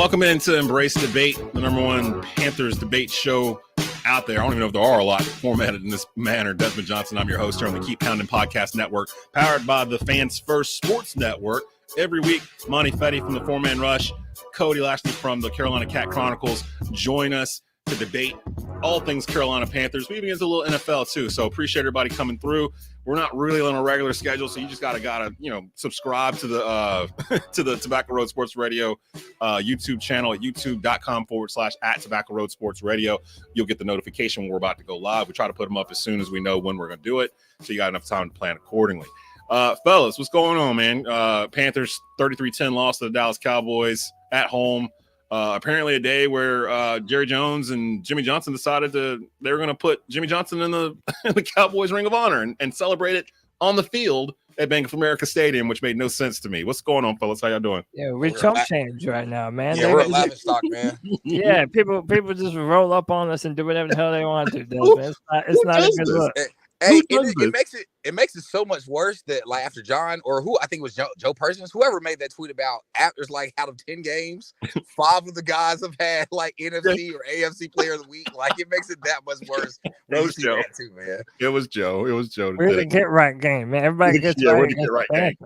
Welcome into Embrace Debate, the number one Panthers debate show out there. I don't even know if there are a lot formatted in this manner. Desmond Johnson, I'm your host here on the Keep Pounding Podcast Network, powered by the Fans First Sports Network. Every week, Monty, Fetti from the Four-Man Rush, Cody, Lachney from the Carolina Chronicles join us to debate all things Carolina Panthers. We even get a little NFL too, so appreciate everybody coming through. We're not really on a regular schedule, so you just gotta subscribe to the to the Tobacco Road Sports Radio YouTube channel at youtube.com/@Tobacco Road Sports Radio. You'll get the notification when we're about to go live. We try to put them up as soon as we know when we're going to do it, so you got enough time to plan accordingly. Fellas, what's going on, man? Panthers 33-10 loss to the Dallas Cowboys at home. Apparently a day where Jerry Jones and Jimmy Johnson decided they were going to put Jimmy Johnson in the Cowboys Ring of Honor and celebrate it on the field at Bank of America Stadium, which made no sense to me. What's going on, fellas? How y'all doing? Yeah, we're chump change right now, man. Yeah, we're at laughing stock, man. Yeah, people just roll up on us and do whatever the hell they want to do. It's not a good look. Hey, it makes it so much worse that like after John or who I think it was Joe Persons, whoever made that tweet about after like out of 10 games, 5 of the guys have had like NFC or AFC Player of the Week. Like it makes it that much worse. That was Joe too, man. It was Joe. We're the get right game, man. Everybody gets right. We're the get right game.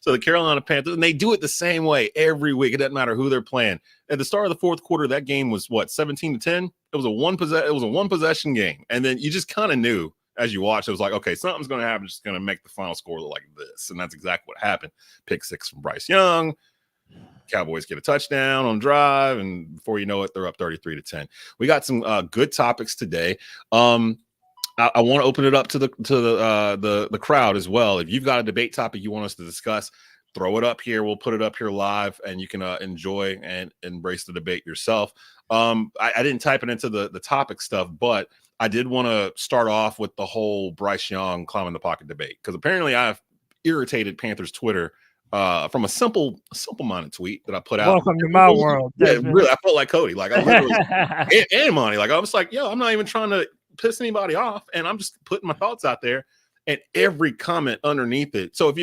So the Carolina Panthers, and they do it the same way every week. It doesn't matter who they're playing. At the start of the fourth quarter, that game was what 17-10. It was a one possession game, and then you just kind of knew. As you watch, it was like, okay, something's going to happen. It's going to make the final score look like this. And that's exactly what happened. Pick 6 from Bryce Young. Cowboys get a touchdown on drive. And before you know it, they're up 33-10. We got some good topics today. I want to open it up to the crowd as well. If you've got a debate topic you want us to discuss, throw it up here. We'll put it up here live, and you can enjoy and embrace the debate yourself. I didn't type it into the topic stuff, but I did want to start off with the whole Bryce Young climbing the pocket debate, because apparently I've irritated Panthers Twitter from a simple-minded tweet that I put out. Welcome to my world. Yeah, really, I felt like Cody. Like I literally and Monty. Like I was like, yo, I'm not even trying to piss anybody off, and I'm just putting my thoughts out there. And every comment underneath it. So if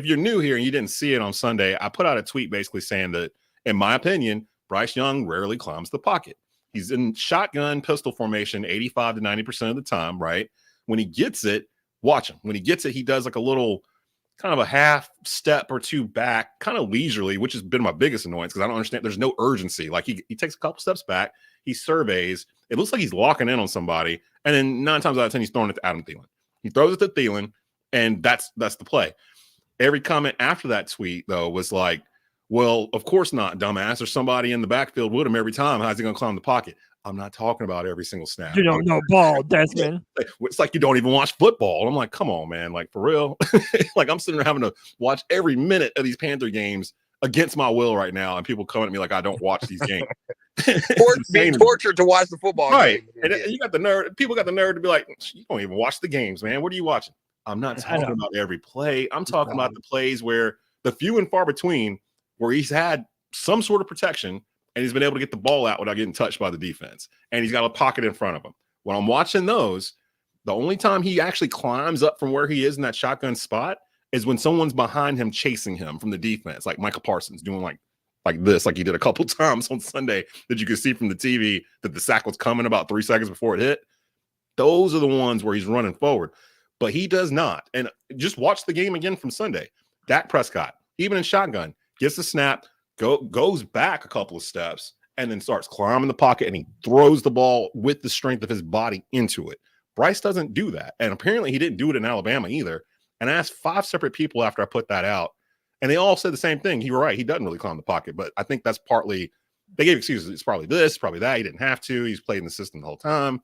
you're new here and you didn't see it on Sunday, I put out a tweet basically saying that, in my opinion, Bryce Young rarely climbs the pocket. He's in shotgun pistol formation 85 to 90% of the time, right? When he gets it, watch him. When he gets it, he does like a little kind of a half step or two back, kind of leisurely, which has been my biggest annoyance because I don't understand. There's no urgency. Like he takes a couple steps back, he surveys. It looks like he's locking in on somebody. And then 9 times out of 10, he's throwing it to Adam Thielen. He throws it to Thielen, and that's the play. Every comment after that tweet, though, was like, well, of course not, dumbass. There's somebody in the backfield with him every time. How's he going to climb the pocket? I'm not talking about every single snap. You don't know ball, Desmond. It's like you don't even watch football. I'm like, come on, man. Like, for real? Like, I'm sitting there having to watch every minute of these Panther games against my will right now, and people coming at me like I don't watch these games. Being tortured to watch the football right. game. And you got the nerve. People got the nerve to be like, you don't even watch the games, man. What are you watching? I'm not talking about every play. I'm talking about the plays where the few and far between where he's had some sort of protection and he's been able to get the ball out without getting touched by the defense. And he's got a pocket in front of him. When I'm watching those, the only time he actually climbs up from where he is in that shotgun spot is when someone's behind him chasing him from the defense, like Michael Parsons doing like this, like he did a couple times on Sunday that you could see from the TV that the sack was coming about 3 seconds before it hit. Those are the ones where he's running forward. But he does not. And just watch the game again from Sunday. Dak Prescott, even in shotgun, gets the snap, goes back a couple of steps, and then starts climbing the pocket, and he throws the ball with the strength of his body into it. Bryce doesn't do that. And apparently he didn't do it in Alabama either. And I asked 5 separate people after I put that out, and they all said the same thing. You were right. He doesn't really climb the pocket. But I think that's partly – they gave excuses. It's probably this, probably that. He didn't have to. He's played in the system the whole time.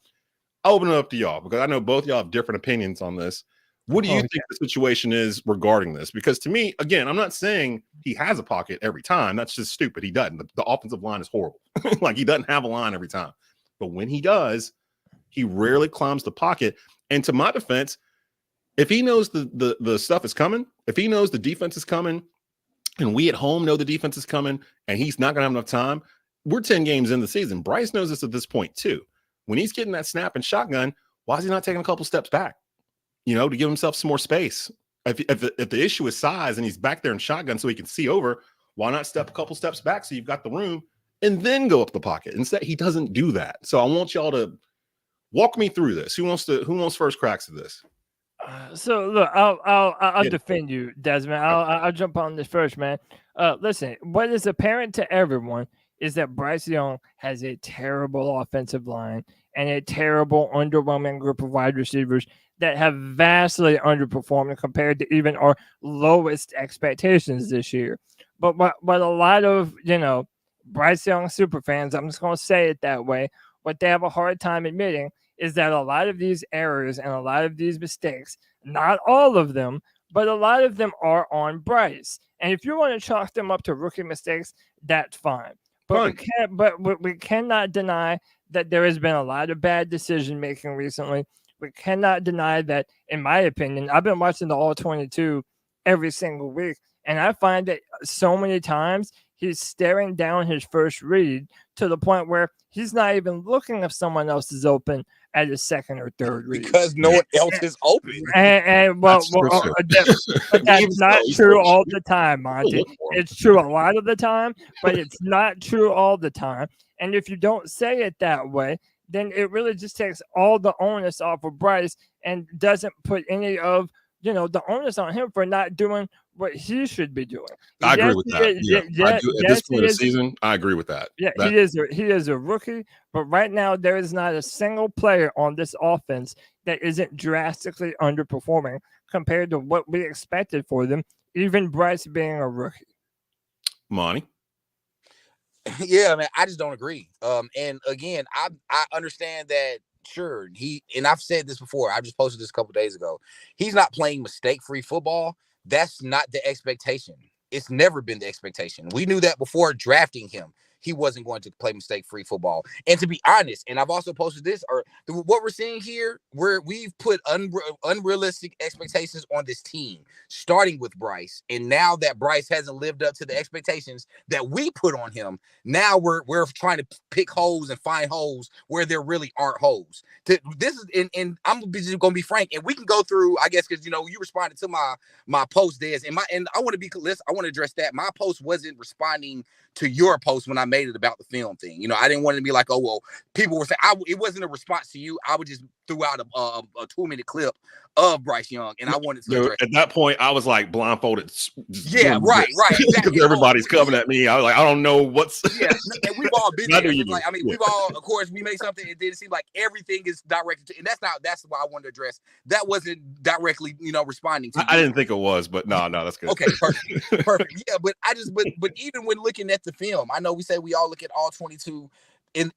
I'll open it up to y'all because I know both y'all have different opinions on this. What do you think the situation is regarding this? Because to me, again, I'm not saying he has a pocket every time. That's just stupid. He doesn't. The offensive line is horrible. Like he doesn't have a line every time. But when he does, he rarely climbs the pocket. And to my defense, if he knows the stuff is coming, if he knows the defense is coming, and we at home know the defense is coming, and he's not going to have enough time, we're 10 games in the season. Bryce knows this at this point too. When he's getting that snap and shotgun, why is he not taking a couple steps back? To give himself some more space. If the issue is size and he's back there in shotgun so he can see over, Why not step a couple steps back so you've got the room and then go up the pocket? Instead, he doesn't do that. So I want y'all to walk me through this. Who wants first cracks at this? So look, I'll defend you, Desmond. I'll jump on this first, man. Listen, what is apparent to everyone is that Bryce Young has a terrible offensive line and a terrible, underwhelming group of wide receivers that have vastly underperformed compared to even our lowest expectations this year. But a lot of, Bryce Young super fans, I'm just going to say it that way, what they have a hard time admitting is that a lot of these errors and a lot of these mistakes, not all of them, but a lot of them are on Bryce. And if you want to chalk them up to rookie mistakes, that's fine. But we cannot deny that there has been a lot of bad decision making recently. We cannot deny that, in my opinion, I've been watching the All 22 every single week, and I find that so many times he's staring down his first read to the point where he's not even looking if someone else is open at his second or third read. Because no one else is open. That's not true all the time, Monty. It's true a lot of the time, but it's not true all the time. And if you don't say it that way, then it really just takes all the onus off of Bryce and doesn't put any of the onus on him for not doing what he should be doing. I agree with that. At this point of the season, I agree with that. Yeah, he is a rookie, but right now there is not a single player on this offense that isn't drastically underperforming compared to what we expected for them, even Bryce being a rookie. Monty? Yeah, man, I just don't agree. And again, I understand that. Sure, and I've said this before. I just posted this a couple days ago. He's not playing mistake-free football. That's not the expectation. It's never been the expectation. We knew that before drafting him. He wasn't going to play mistake-free football. And to be honest, and I've also posted this, or what we're seeing here, we've put unrealistic expectations on this team, starting with Bryce. And now that Bryce hasn't lived up to the expectations that we put on him, now we're trying to pick holes and find holes where there really aren't holes. This is, and I'm just going to be frank, and we can go through, I guess, because you responded to my post, Des, and I want to address that. My post wasn't responding to your post when I made it about the film thing. I didn't want to be like, oh, well, people were saying, it wasn't a response to you. I would just threw out a 2-minute clip of Bryce Young, and I wanted to at that point, I was like blindfolded. Yeah, right. Exactly. Because everybody's coming at me. I was like, I don't know what's. Yeah, and we've all been there. We've all, of course, we made something. It didn't seem like everything is directed to, and that's why I wanted to address. That wasn't directly, responding to. I didn't think it was, but no, that's good. Okay, perfect. Yeah, but but even when looking at the film, I know we say we all look at all 22. And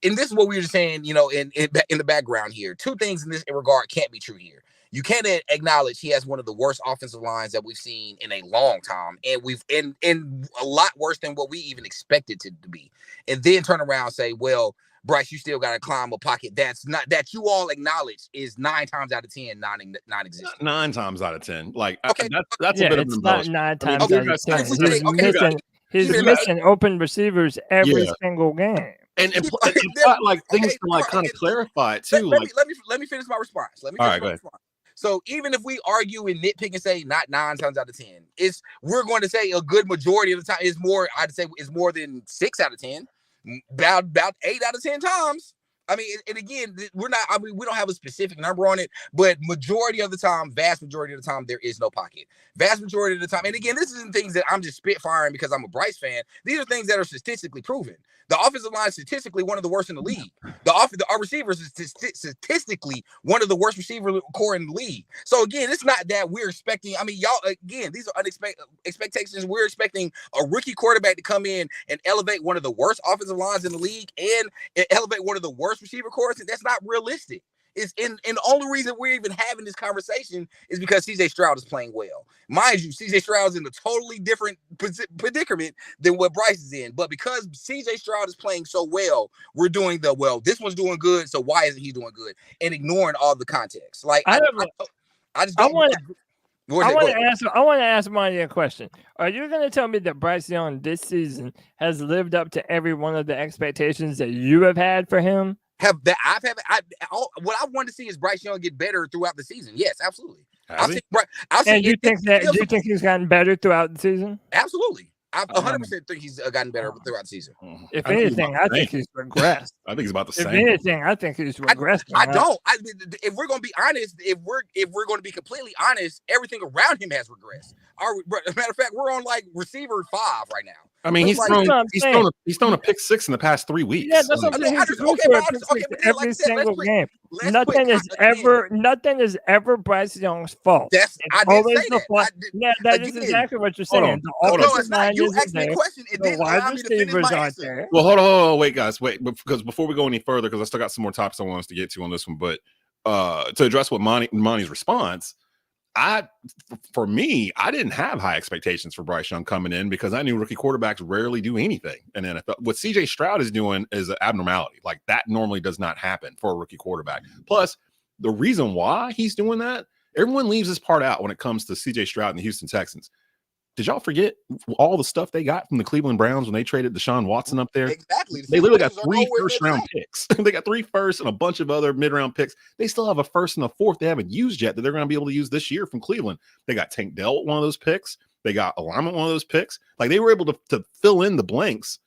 this is what we were saying, in the background here. Two things in this regard can't be true here. You can't acknowledge he has one of the worst offensive lines that we've seen in a long time, and we've in a lot worse than what we even expected to be. And then turn around and say, well, Bryce, you still got to climb a pocket that's not that you all acknowledge is 9 times out of 10 non-existent. 9 times out of 10, like okay, that's a bit of an not 9 times out of 10. He's missing open receivers every single game. And like things to like kind of clarify it too. Let me finish my response. All right, go ahead. So even if we argue and nitpick and say not 9 times out of 10, we're going to say a good majority of the time is more. I'd say is more than 6 out of 10, about 8 out of 10 times. I mean, and again, we don't have a specific number on it, but majority of the time, vast majority of the time, there is no pocket. Vast majority of the time. And again, this isn't things that I'm just spitfiring because I'm a Bryce fan. These are things that are statistically proven. The offensive line is statistically one of the worst in the league. Our receivers is statistically one of the worst receiver core in the league. So again, it's not that we're expecting. I mean, y'all, again, these are unexpected expectations. We're expecting a rookie quarterback to come in and elevate one of the worst offensive lines in the league and elevate one of the worst receiver cores. And that's not realistic. And the only reason we're even having this conversation is because CJ Stroud is playing well. Mind you, CJ Stroud is in a totally different predicament than what Bryce is in. But because CJ Stroud is playing so well, we're doing this one's doing good, so why isn't he doing good? And ignoring all the context. Like I want to ask Monty a question. Are you going to tell me that Bryce Young this season has lived up to every one of the expectations that you have had for him? What I want to see is Bryce Young get better throughout the season. Yes, absolutely. Do you think he's gotten better throughout the season? Absolutely. I 100% think he's gotten better throughout the season. If anything, I think he's regressed. I think he's about the same. If anything, I think he's regressed. I don't. If we're going to be honest, if we're going to be completely honest, everything around him has regressed. Matter of fact, we're on like receiver 5 right now. I mean, he's thrown a pick 6 in the past 3 weeks. Yeah, that's what I'm saying. Every single game. Nothing is ever Bryce Young's fault. I didn't say that. Yeah, that is exactly what you're saying. You asked me a question. It didn't allow me to finish my answer. Well, hold on, wait, guys, because before we go any further, because I still got some more topics I want us to get to on this one, but to address what Monty's response, for me, I didn't have high expectations for Bryce Young coming in because I knew rookie quarterbacks rarely do anything in NFL. What CJ Stroud is doing is an abnormality. Like that normally does not happen for a rookie quarterback. Plus, the reason why he's doing that, everyone leaves this part out when it comes to CJ Stroud and the Houston Texans. Did y'all forget all the stuff they got from the Cleveland Browns when they traded Deshaun Watson up there? Exactly. They literally got 3 first-round picks. They got 3 first and a bunch of other mid-round picks. They still have a first and a fourth they haven't used yet that they're going to be able to use this year from Cleveland. They got Tank Dell, one of those picks. They got Alignment, one of those picks. Like they were able to fill in the blanks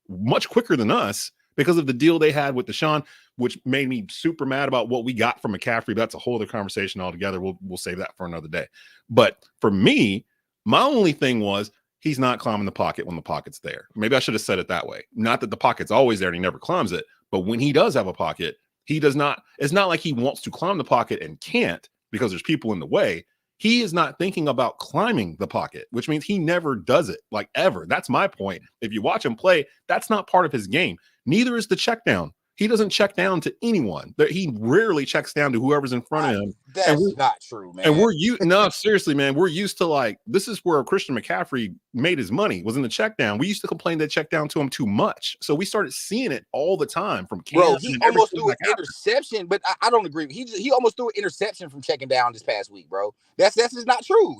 much quicker than us because of the deal they had with Deshaun, which made me super mad about what we got from McCaffrey. That's a whole other conversation altogether. We'll save that for another day. But for me, my only thing was, he's not climbing the pocket when the pocket's there. Maybe I should have said it that way. Not that the pocket's always there and he never climbs it, but when he does have a pocket, he does not. It's not like he wants to climb the pocket and can't because there's people in the way. He is not thinking about climbing the pocket, which means he never does it, like ever. That's my point. If you watch him play, that's not part of his game. Neither is the check down. He doesn't check down to anyone. He rarely checks down to whoever's in front of him. That's not true, man. And no, seriously, man, we're used to like, this is where Christian McCaffrey made his money, was in the check down. We used to complain that check down to him too much. So we started seeing it all the time from Cam. Bro, he almost threw an interception, but I don't agree. He almost threw an interception from checking down this past week, bro. That's just not true.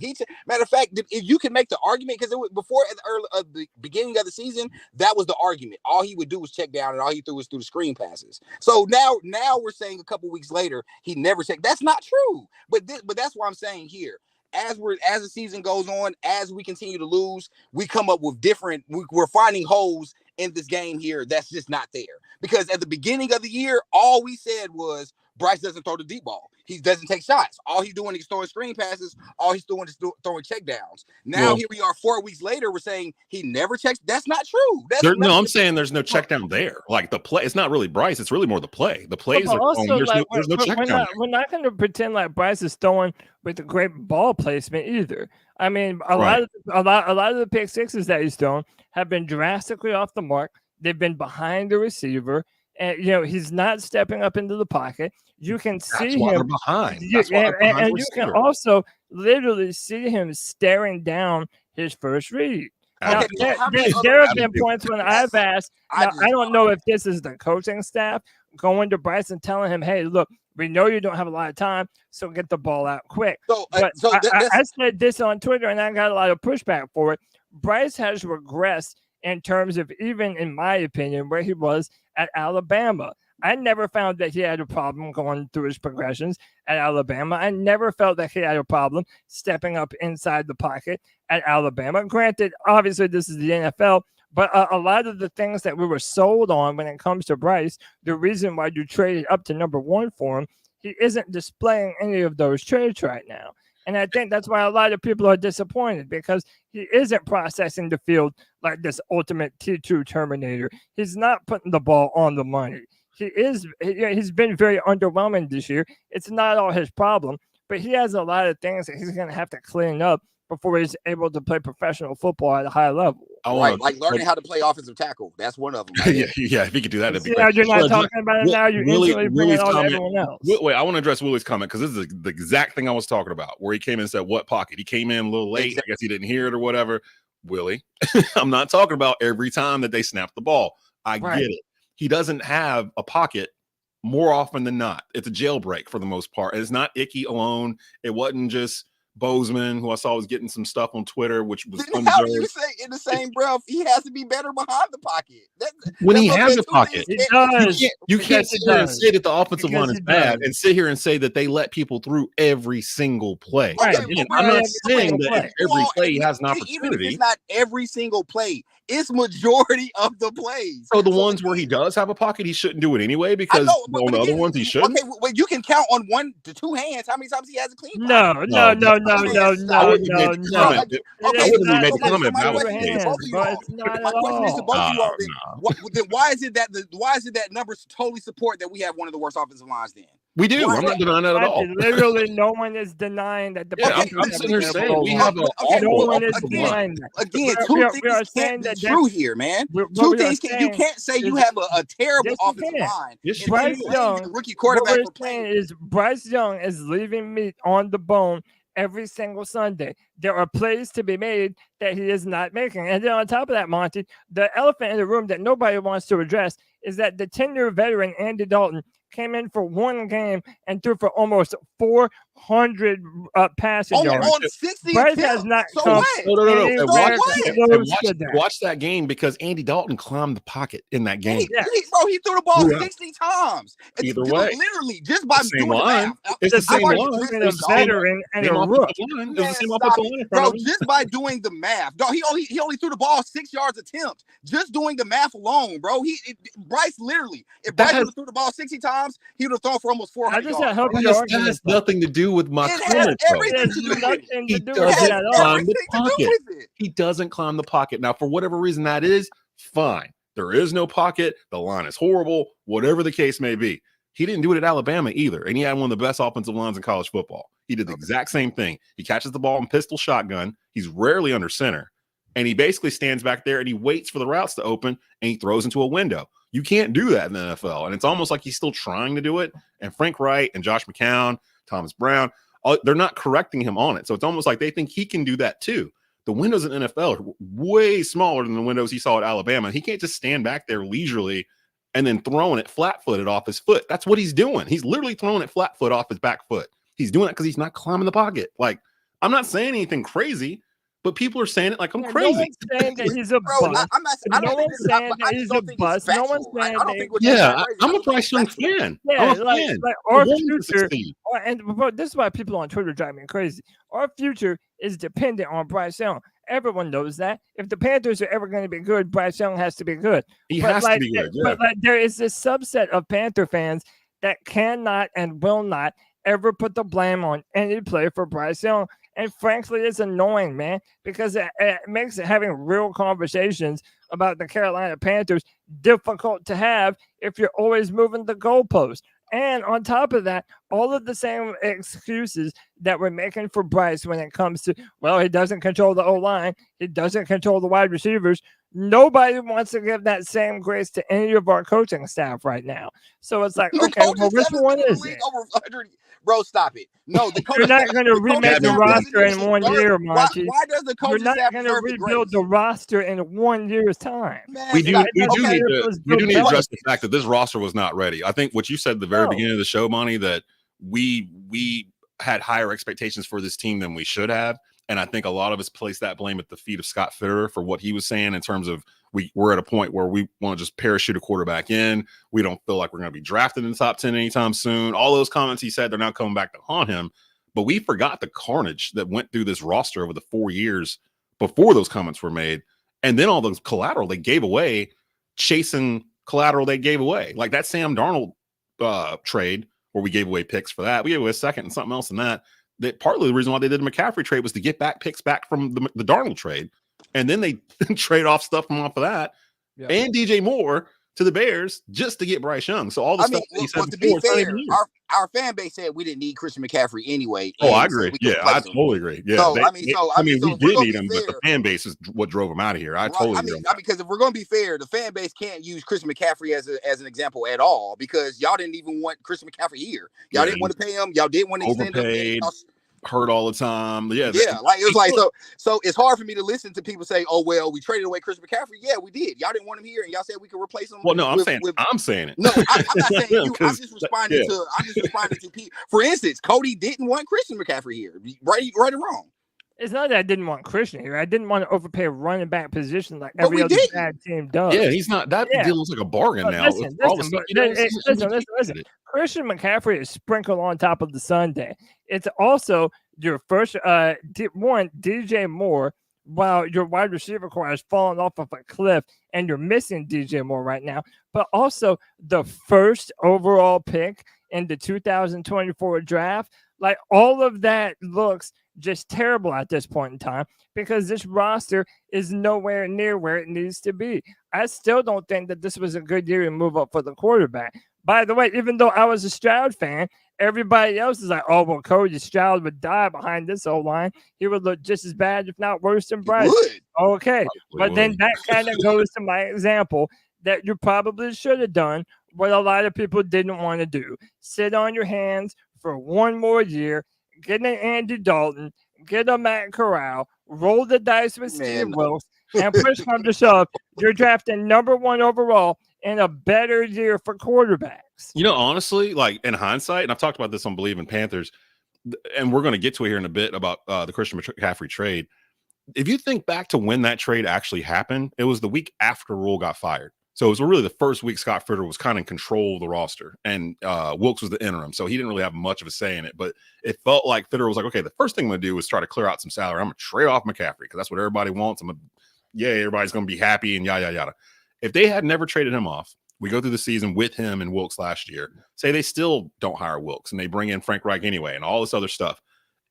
Matter of fact, if you can make the argument, because before at the beginning of the season, that was the argument. All he would do was check down, and all he threw was through the screen passes. So now we're saying a couple weeks later he never checked. That's not true. But that's what I'm saying here. As the season goes on, as we continue to lose, we come up with we're finding holes in this game here that's just not there. Because at the beginning of the year, all we said was Bryce doesn't throw the deep ball. He doesn't take shots. All he's doing is throwing screen passes. All he's doing is throwing check downs. Now here we are 4 weeks later. We're saying he never checks. That's not true. I'm saying there's no check down there. Like the play, it's not really Bryce. It's really more the play. The plays are also, there's no check down. We're not going to pretend like Bryce is throwing with a great ball placement either. I mean, a lot of the pick sixes that he's thrown have been drastically off the mark. They've been behind the receiver. And he's not stepping up into the pocket. You can see him behind. You can also literally see him staring down his first read. Now, there have been points when I've asked. Now, I don't know if this is the coaching staff going to Bryce and telling him, "Hey, look, we know you don't have a lot of time, so get the ball out quick." I said this on Twitter, and I got a lot of pushback for it. Bryce has regressed in terms of, even in my opinion, where he was at Alabama. I never found that he had a problem going through his progressions at Alabama. I never felt that he had a problem stepping up inside the pocket at Alabama. Granted, obviously this is the NFL, but a lot of the things that we were sold on when it comes to Bryce, the reason why you traded up to number 1 for him, he isn't displaying any of those traits right now. And I think that's why a lot of people are disappointed, because he isn't processing the field like this ultimate T2 Terminator. He's not putting the ball on the money. He's been very underwhelming this year. It's not all his problem, but he has a lot of things that he's going to have to clean up before he's able to play professional football at a high level. Like learning how to play offensive tackle. That's one of them. Right? yeah, if he could do that, it'd be great. You're not talking about it now. You instantly bring it on to everyone else. Wait, I want to address Willie's comment, because this is the exact thing I was talking about, where he came in and said, what pocket? He came in a little late. Exactly. I guess he didn't hear it or whatever. Willie, I'm not talking about every time that they snap the ball. I get it. He doesn't have a pocket more often than not. It's a jailbreak for the most part. And it's not Icky alone. It wasn't just Bozeman, who I saw was getting some stuff on Twitter, which was then how do you say in the same breath he has to be better behind the pocket? When he has a pocket, you can't sit here and say that the offensive line is bad and sit here and say that they let people through every single play. Right. I'm not saying that every play he has an opportunity. Even if it's not every single play, it's majority of the plays. So the ones where he does have a pocket, he shouldn't do it anyway because on the other ones he shouldn't. Okay, well, you can count on 1 to 2 hands how many times he has a clean pocket. No. I wouldn't make the comment. Then why is it that numbers totally support that we have one of the worst offensive lines then? We do. I'm not denying that at all. Literally, no one is denying that. I'm sitting here saying we have no one is denying that. Again, two things can't be true here, man. Two things you can't say you have a terrible offensive line. Bryce Young, rookie quarterback. What we're saying is Bryce Young is leaving meat on the bone every single Sunday. There are plays to be made that he is not making. And then on top of that, Monty, the elephant in the room that nobody wants to address is that the 10-year veteran Andy Dalton came in for one game and threw for almost 400 passing yards. On 60 Bryce has not come. No. Watch that game because Andy Dalton climbed the pocket in that game. He threw the ball 60 times. Either way, literally just by doing line. It's the same line. A veteran and a rook. Bro, just by doing the math, dog, he only threw the ball 6 yards attempt. Just doing the math alone, bro. Bryce literally, if Bryce would have threw the ball 60 times, he would have thrown for almost 400 yards. That has nothing to do with my comment. He doesn't climb the pocket. He doesn't climb the pocket. Now, for whatever reason that is, fine. There is no pocket. The line is horrible. Whatever the case may be. He didn't do it at Alabama either, and he had one of the best offensive lines in college football. He did the exact same thing. He catches the ball in pistol shotgun. He's rarely under center, and he basically stands back there and he waits for the routes to open, and he throws into a window. You can't do that in the NFL, and it's almost like he's still trying to do it. And Frank Wright and Josh McCown, Thomas Brown, they're not correcting him on it. So it's almost like they think he can do that too. The windows in NFL are way smaller than the windows he saw at Alabama. He can't just stand back there leisurely and then throwing it flat-footed off his foot. That's what he's doing. He's literally throwing it flat-foot off his back foot. He's doing it because he's not climbing the pocket. Like, I'm not saying anything crazy, but people are saying it like I'm crazy. No one's saying that he's a bust. No one's saying that he's a bust. No one's saying that. I'm a Bryce Young fan. Yeah, like our future. And this is why people on Twitter drive me crazy. Our future is dependent on Bryce Young. Everyone knows that. If the Panthers are ever going to be good, Bryce Young has to be good. He has to be good. Yeah. But there is this subset of Panther fans that cannot and will not ever put the blame on any player for Bryce Young. And frankly, it's annoying, man, because it makes having real conversations about the Carolina Panthers difficult to have if you're always moving the goalpost. And on top of that, all of the same excuses that we're making for Bryce when it comes to, well, he doesn't control the O-line, he doesn't control the wide receivers. Nobody wants to give that same grace to any of our coaching staff right now. So it's like, okay, well, which one is it? Bro, stop it. No, you're not going to remake the roster in 1 year, Monty. Why does the coaching staff You're not going to rebuild the roster in 1 year's time. Man, we do need to address the fact that this roster was not ready. I think what you said at the very beginning of the show, Monty, that we had higher expectations for this team than we should have. And I think a lot of us place that blame at the feet of Scott Fitterer for what he was saying in terms of we're at a point where we want to just parachute a quarterback in. We don't feel like we're going to be drafted in the top 10 anytime soon. All those comments he said, they're now coming back to haunt him. But we forgot the carnage that went through this roster over the 4 years before those comments were made. And then all those collateral they gave away, chasing collateral they gave away. Like that Sam Darnold trade where we gave away picks for that. We gave away a second and something else in that. That partly the reason why they did the McCaffrey trade was to get back picks back from the Darnold trade. And then they trade off stuff from off of that and DJ Moore to the Bears just to get Bryce Young. So all the stuff that he said before, to be fair, our fan base said we didn't need Christian McCaffrey anyway. Oh, I agree. Yeah, I totally agree. Yeah, so, we did need him, but the fan base is what drove him out of here. I totally agree. Because if we're going to be fair, the fan base can't use Christian McCaffrey as an example at all because y'all didn't even want Christian McCaffrey here. Y'all didn't want to pay him. Y'all didn't want to extend him. hurt all the time. Yeah, like it was like so. It's hard for me to listen to people say, "Oh well, we traded away Christian McCaffrey." Yeah, we did. Y'all didn't want him here, and y'all said we could replace him. Well, no, I'm saying it. No, I'm not saying you. I'm just responding to people. For instance, Cody didn't want Christian McCaffrey here. Right or wrong. It's not that I didn't want Christian here. I didn't want to overpay a running back position like every other bad team does. Yeah, he's not. That deal looks like a bargain now. Listen. Christian McCaffrey is sprinkled on top of the sundae. It's also your first one, DJ Moore, while your wide receiver core has fallen off of a cliff and you're missing DJ Moore right now, but also the first overall pick in the 2024 draft. Like all of that looks just terrible at this point in time because this roster is nowhere near where it needs to be. I still don't think that this was a good year to move up for the quarterback. By the way, even though I was a Stroud fan, everybody else is like, oh, well, Cody Stroud would die behind this O-line. He would look just as bad, if not worse than Bryce. Okay, but then that kind of goes to my example that you probably should have done what a lot of people didn't want to do. Sit on your hands for one more year, get an Andy Dalton, get a Matt Corral, roll the dice with Steve Wilkes, and push come to shove, you're drafting number 1 overall in a better year for quarterbacks. You know, honestly, like in hindsight, and I've talked about this on Believe in Panthers, and we're going to get to it here in a bit about the Christian McCaffrey trade. If you think back to when that trade actually happened, it was the week after Rule got fired. So it was really the first week Scott Fritter was kind of in control of the roster, and Wilkes was the interim, so he didn't really have much of a say in it. But it felt like Fritter was like, okay, the first thing I'm going to do is try to clear out some salary. I'm going to trade off McCaffrey because that's what everybody wants. Everybody's going to be happy and yada, yada. If they had never traded him off, we go through the season with him and Wilkes last year. Say they still don't hire Wilkes and they bring in Frank Reich anyway and all this other stuff.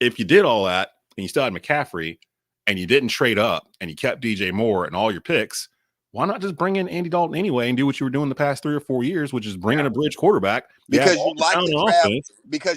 If you did all that and you still had McCaffrey and you didn't trade up and you kept DJ Moore and all your picks, why not just bring in Andy Dalton anyway and do what you were doing the past 3 or 4 years, which is bringing a bridge quarterback? Because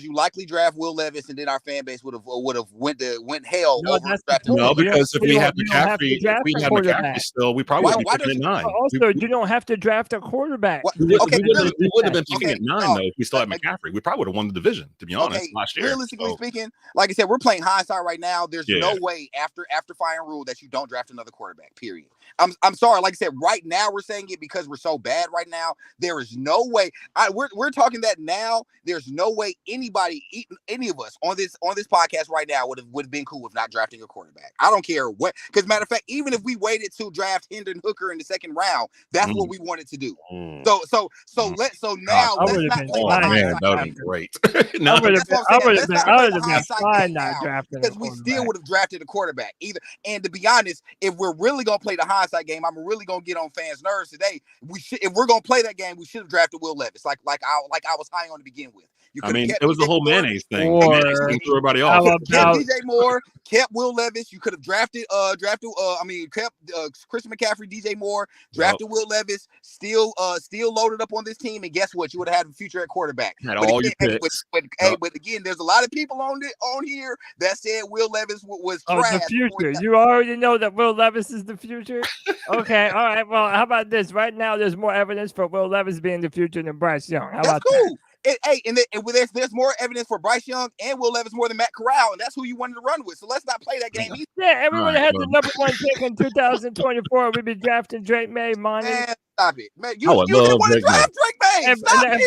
you likely draft Will Levis, and then our fan base would have went hell over drafting. No, because if we had McCaffrey still, we probably would be picking at 9. Also, you don't have to draft a quarterback. We wouldn't have been picking at 9 though if we still had McCaffrey. We probably would have won the division, to be honest, last year. Realistically speaking, like I said, we're playing hindsight right now. There's no way after firing Rule that you don't draft another quarterback. Period. I'm sorry. Like I said, right now we're saying it because we're so bad right now. There is no way. We're talking that now. There's no way any of us on this podcast right now would have been cool with not drafting a quarterback. I don't care what. Because matter of fact, even if we waited to draft Hendon Hooker in the second round, that's what we wanted to do. So now let's not play man, that would be great. I would have been fine not drafting because we still would have drafted a quarterback either. And to be honest, if we're really gonna play the hindsight game, I'm really gonna get on fans' nerves today. If we're gonna play that game, we should have drafted Will Levis, like I was high on to begin with. It was the whole mayonnaise thing. Mayonnaise threw everybody off. Kept DJ Moore, kept Will Levis. You could have drafted kept Christian McCaffrey, DJ Moore, drafted Will Levis, still loaded up on this team, and guess what? You would have had a future at quarterback. All your picks. But again, there's a lot of people on here that said Will Levis was trash. The future. You already know that Will Levis is the future. Okay, all right. Well, how about this? Right now, there's more evidence for Will Levis being the future than Bryce Young. How about that? There's more evidence for Bryce Young and Will Levis more than Matt Corral, and that's who you wanted to run with. So let's not play that game either. Yeah, everybody had the number 1 pick in 2024. We'd be drafting Drake May, Monty. Man, stop it, man! You didn't want to draft Drake May. Stop it!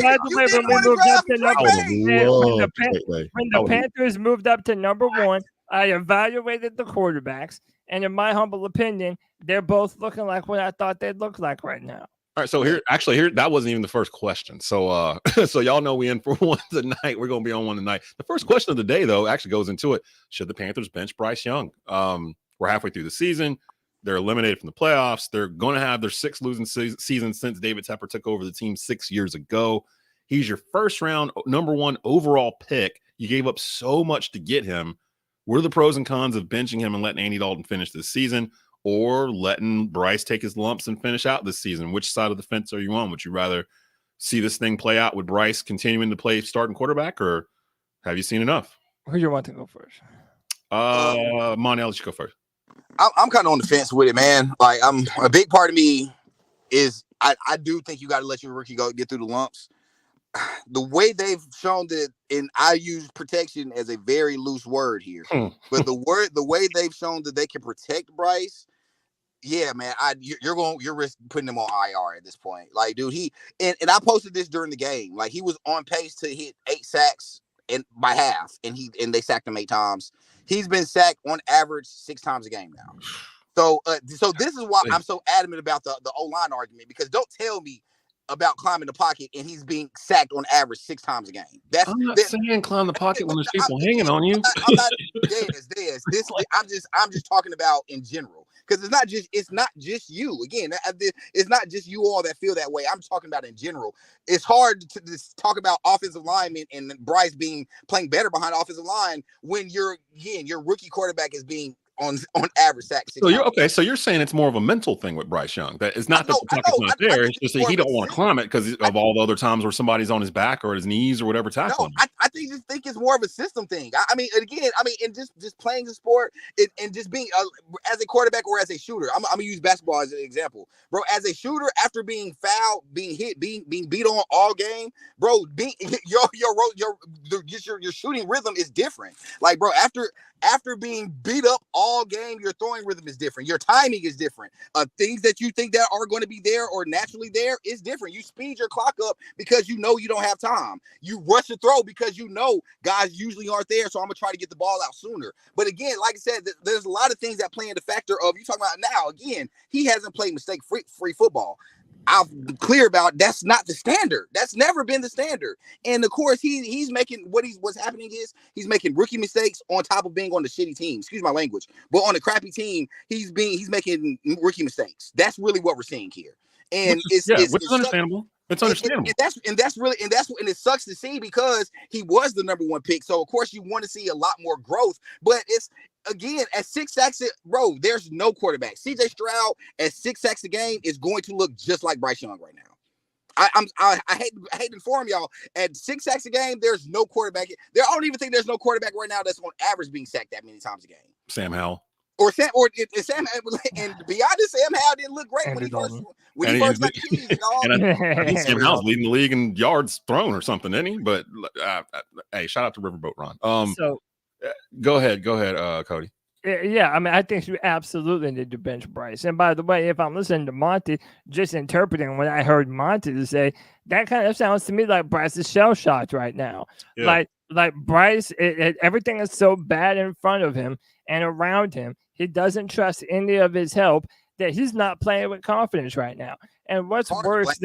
When the Panthers moved up to number 1, I evaluated the quarterbacks, and in my humble opinion, they're both looking like what I thought they'd look like right now. All right, so here that wasn't even the first question. So so y'all know we in for one tonight. We're gonna be on one tonight. The first question of the day, though, actually goes into it. Should the Panthers bench Bryce Young? We're halfway through the season. They're eliminated from the playoffs. They're going to have their 6th losing season since David Tepper took over the team 6 years ago. He's your first round number 1 overall pick. You gave up so much to get him. What are the pros and cons of benching him and letting Andy Dalton finish this season, or letting Bryce take his lumps and finish out this season? Which side of the fence are you on? Would you rather see this thing play out with Bryce continuing to play starting quarterback, or have you seen enough? Who do you want to go first? Monty, I'll let you go first. I'm kind of on the fence with it, man. Like, a big part of me is I do think you got to let your rookie get through the lumps. the way they've shown that, and I use protection as a very loose word here, but the way they've shown that they can protect Bryce, yeah, man, you're risk putting him on IR at this point. Like, dude, and I posted this during the game. Like, he was on pace to hit 8 sacks by half, and they sacked him 8 times. He's been sacked on average 6 times a game now. So this is why I'm so adamant about the O-line argument, because don't tell me about climbing the pocket and he's being sacked on average 6 times a game. I'm not saying climb the pocket when there's people hanging on you. I'm not I'm just talking about in general, because it's not just you. Again, it's not just you all that feel that way. I'm talking about in general. It's hard to just talk about offensive linemen and Bryce playing better behind offensive line when your rookie quarterback is being on average sacks. So you're saying it's more of a mental thing with Bryce Young. That it's not that the pocket's not there. It's just that he don't want to climb it because of all the other times where somebody's on his back or his knees or whatever tackling. No, I think it's more of a system thing. And just playing the sport and just being as a quarterback or as a shooter. I'm gonna use basketball as an example, bro. As a shooter, after being fouled, being hit, being beat on all game, bro, your shooting rhythm is different. Like, bro, after being beat up all game, your throwing rhythm is different. Your timing is different. Things that you think that are going to be there or naturally there is different. You speed your clock up because you know you don't have time. You rush a throw because you know guys usually aren't there, so I'm going to try to get the ball out sooner. But again, like I said, there's a lot of things that play in the factor of, you talking about now, again, he hasn't played mistake-free football. I'm clear about that's not the standard. That's never been the standard. And of course, he's making what's happening is he's making rookie mistakes on top of being on the shitty team. Excuse my language, but on the crappy team, he's making rookie mistakes. That's really what we're seeing here. And it's understandable. It's understandable. And it sucks to see because he was the number 1 pick. So of course you want to see a lot more growth, but it's, again, at 6 sacks, bro, there's no quarterback. CJ Stroud at 6 sacks a game is going to look just like Bryce Young right now. I hate to inform y'all. At 6 sacks a game, there's no quarterback. I don't even think there's no quarterback right now that's on average being sacked that many times a game. Sam Howell. Sam, and to be honest, Sam Howell didn't look great when he first got keys, dog. And I think Sam Howell's leading the league in yards thrown or something, isn't he? But hey, shout out to Riverboat Ron. Go ahead, Cody. Yeah, I mean, I think you absolutely need to bench Bryce. And by the way, if I'm listening to Monty, just interpreting what I heard Monty say, that kind of sounds to me like Bryce is shell-shocked right now. Yeah. Like Bryce, everything is so bad in front of him and around him. He doesn't trust any of his help, that he's not playing with confidence right now. And what's worse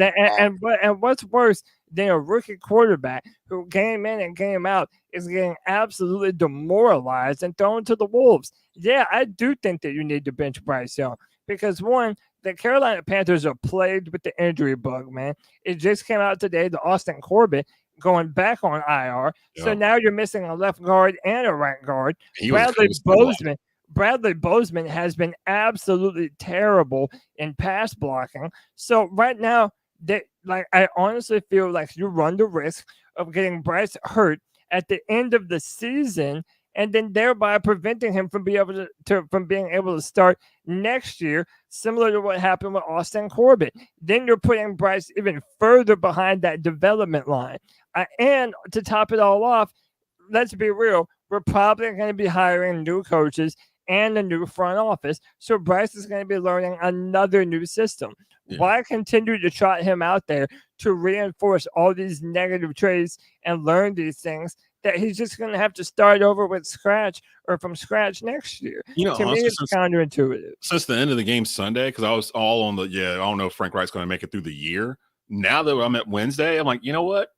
what's worse than a rookie quarterback who game in and game out is getting absolutely demoralized and thrown to the wolves? Yeah, I do think that you need to bench Bryce Young because, one, the Carolina Panthers are plagued with the injury bug, man. It just came out today, the Austin Corbett going back on IR. Yeah. So now you're missing a left guard and a right guard. Bradley Bozeman has been absolutely terrible in pass blocking. So right now, I honestly feel like you run the risk of getting Bryce hurt at the end of the season, and then thereby preventing him from being able to start next year, similar to what happened with Austin Corbett. Then you're putting Bryce even further behind that development line. And to top it all off, let's be real, we're probably going to be hiring new coaches and a new front office. So Bryce is going to be learning another new system. Yeah. Why continue to trot him out there to reinforce all these negative traits and learn these things that he's just going to have to start over from scratch next year? To me, it's counterintuitive. Since the end of the game Sunday, because I was all on I don't know if Frank Wright's going to make it through the year. Now that I'm at Wednesday, I'm like, you know what?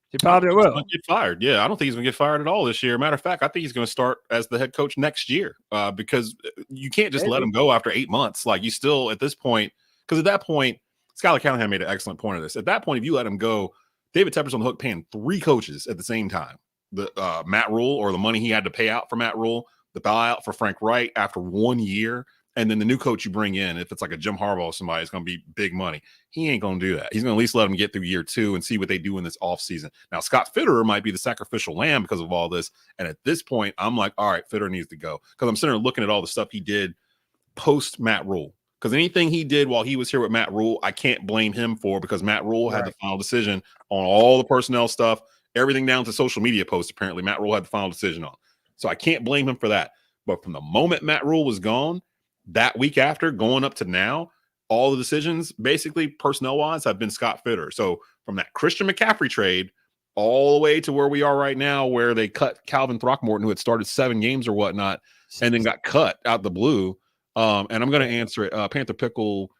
He probably will get fired. Yeah, I don't think he's going to get fired at all this year. Matter of fact, I think he's going to start as the head coach next year because you can't just let him go after 8 months. Like, you still, at this point, because at that point, Skylar Callahan made an excellent point of this. At that point, if you let him go, David Tepper's on the hook paying 3 coaches at the same time. The Matt Rule, or the money he had to pay out for Matt Rule, the buyout for Frank Wright after 1 year, and then the new coach you bring in, if it's like a Jim Harbaugh or somebody, it's going to be big money. He ain't going to do that. He's going to at least let him get through year 2 and see what they do in this offseason. Now, Scott Fitterer might be the sacrificial lamb because of all this. And at this point, I'm like, all right, Fitterer needs to go. Because I'm sitting there looking at all the stuff he did post Matt Rule. because anything he did while he was here with Matt Rule, I can't blame him for, because Matt Rule had the final decision on all the personnel stuff, everything down to social media posts. Apparently, Matt Rule had the final decision on. So I can't blame him for that. But from the moment Matt Rule was gone, that week after, going up to now, all the decisions, basically personnel-wise, have been Scott Fitter. So from that Christian McCaffrey trade all the way to where we are right now, where they cut Calvin Throckmorton, who had started 7 games or whatnot, and then got cut out the blue. And I'm going to answer it. Panther Pickle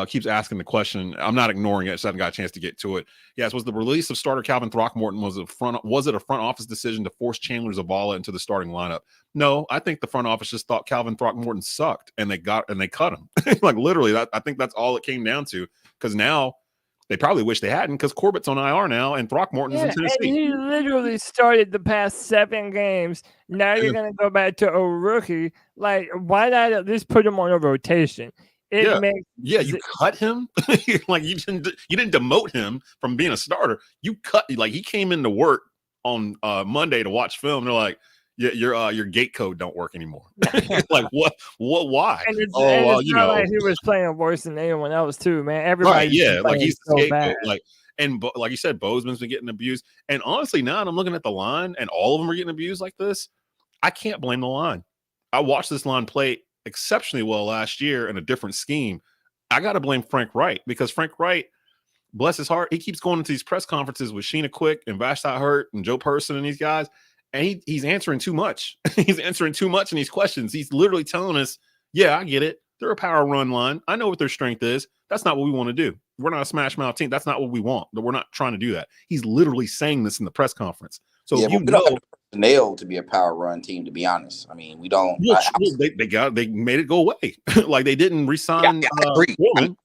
keeps asking the question. I'm not ignoring it, so I haven't got a chance to get to it. Yes, was the release of starter Calvin Throckmorton was it a front office decision to force Chandler Zavala into the starting lineup? No, I think the front office just thought Calvin Throckmorton sucked, and they cut him. Like literally, I think that's all it came down to. Because now they probably wish they hadn't, because Corbett's on IR now and Throckmorton's in Tennessee. And he literally started the past 7 games. Now you're going to go back to a rookie. Like, why not at least put him on a rotation? You cut him. Like you didn't demote him from being a starter. You cut, like, he came into work on Monday to watch film. They're like, your gate code don't work anymore. Like what? Why? And it's not like he was playing worse than anyone else too, man. Everybody, like he's so bad. Like you said, Bozeman's been getting abused. And honestly, now I'm looking at the line, and all of them are getting abused like this. I can't blame the line. I watched this line play exceptionally well last year in a different scheme. I got to blame Frank Wright, because Frank Wright, bless his heart, he keeps going into these press conferences with Sheena Quick and Vashti Hurt and Joe Person and these guys, and he's answering too much. He's answering too much in these questions. He's literally telling us, yeah, I get it. They're a power run line. I know what their strength is. That's not what we want to do. We're not a smash mouth team. That's not what we want. We're not trying to do that. He's literally saying this in the press conference. So we don't have the personnel to be a power run team, to be honest. I mean, we don't. They made it go away. Like they didn't resign Foreman,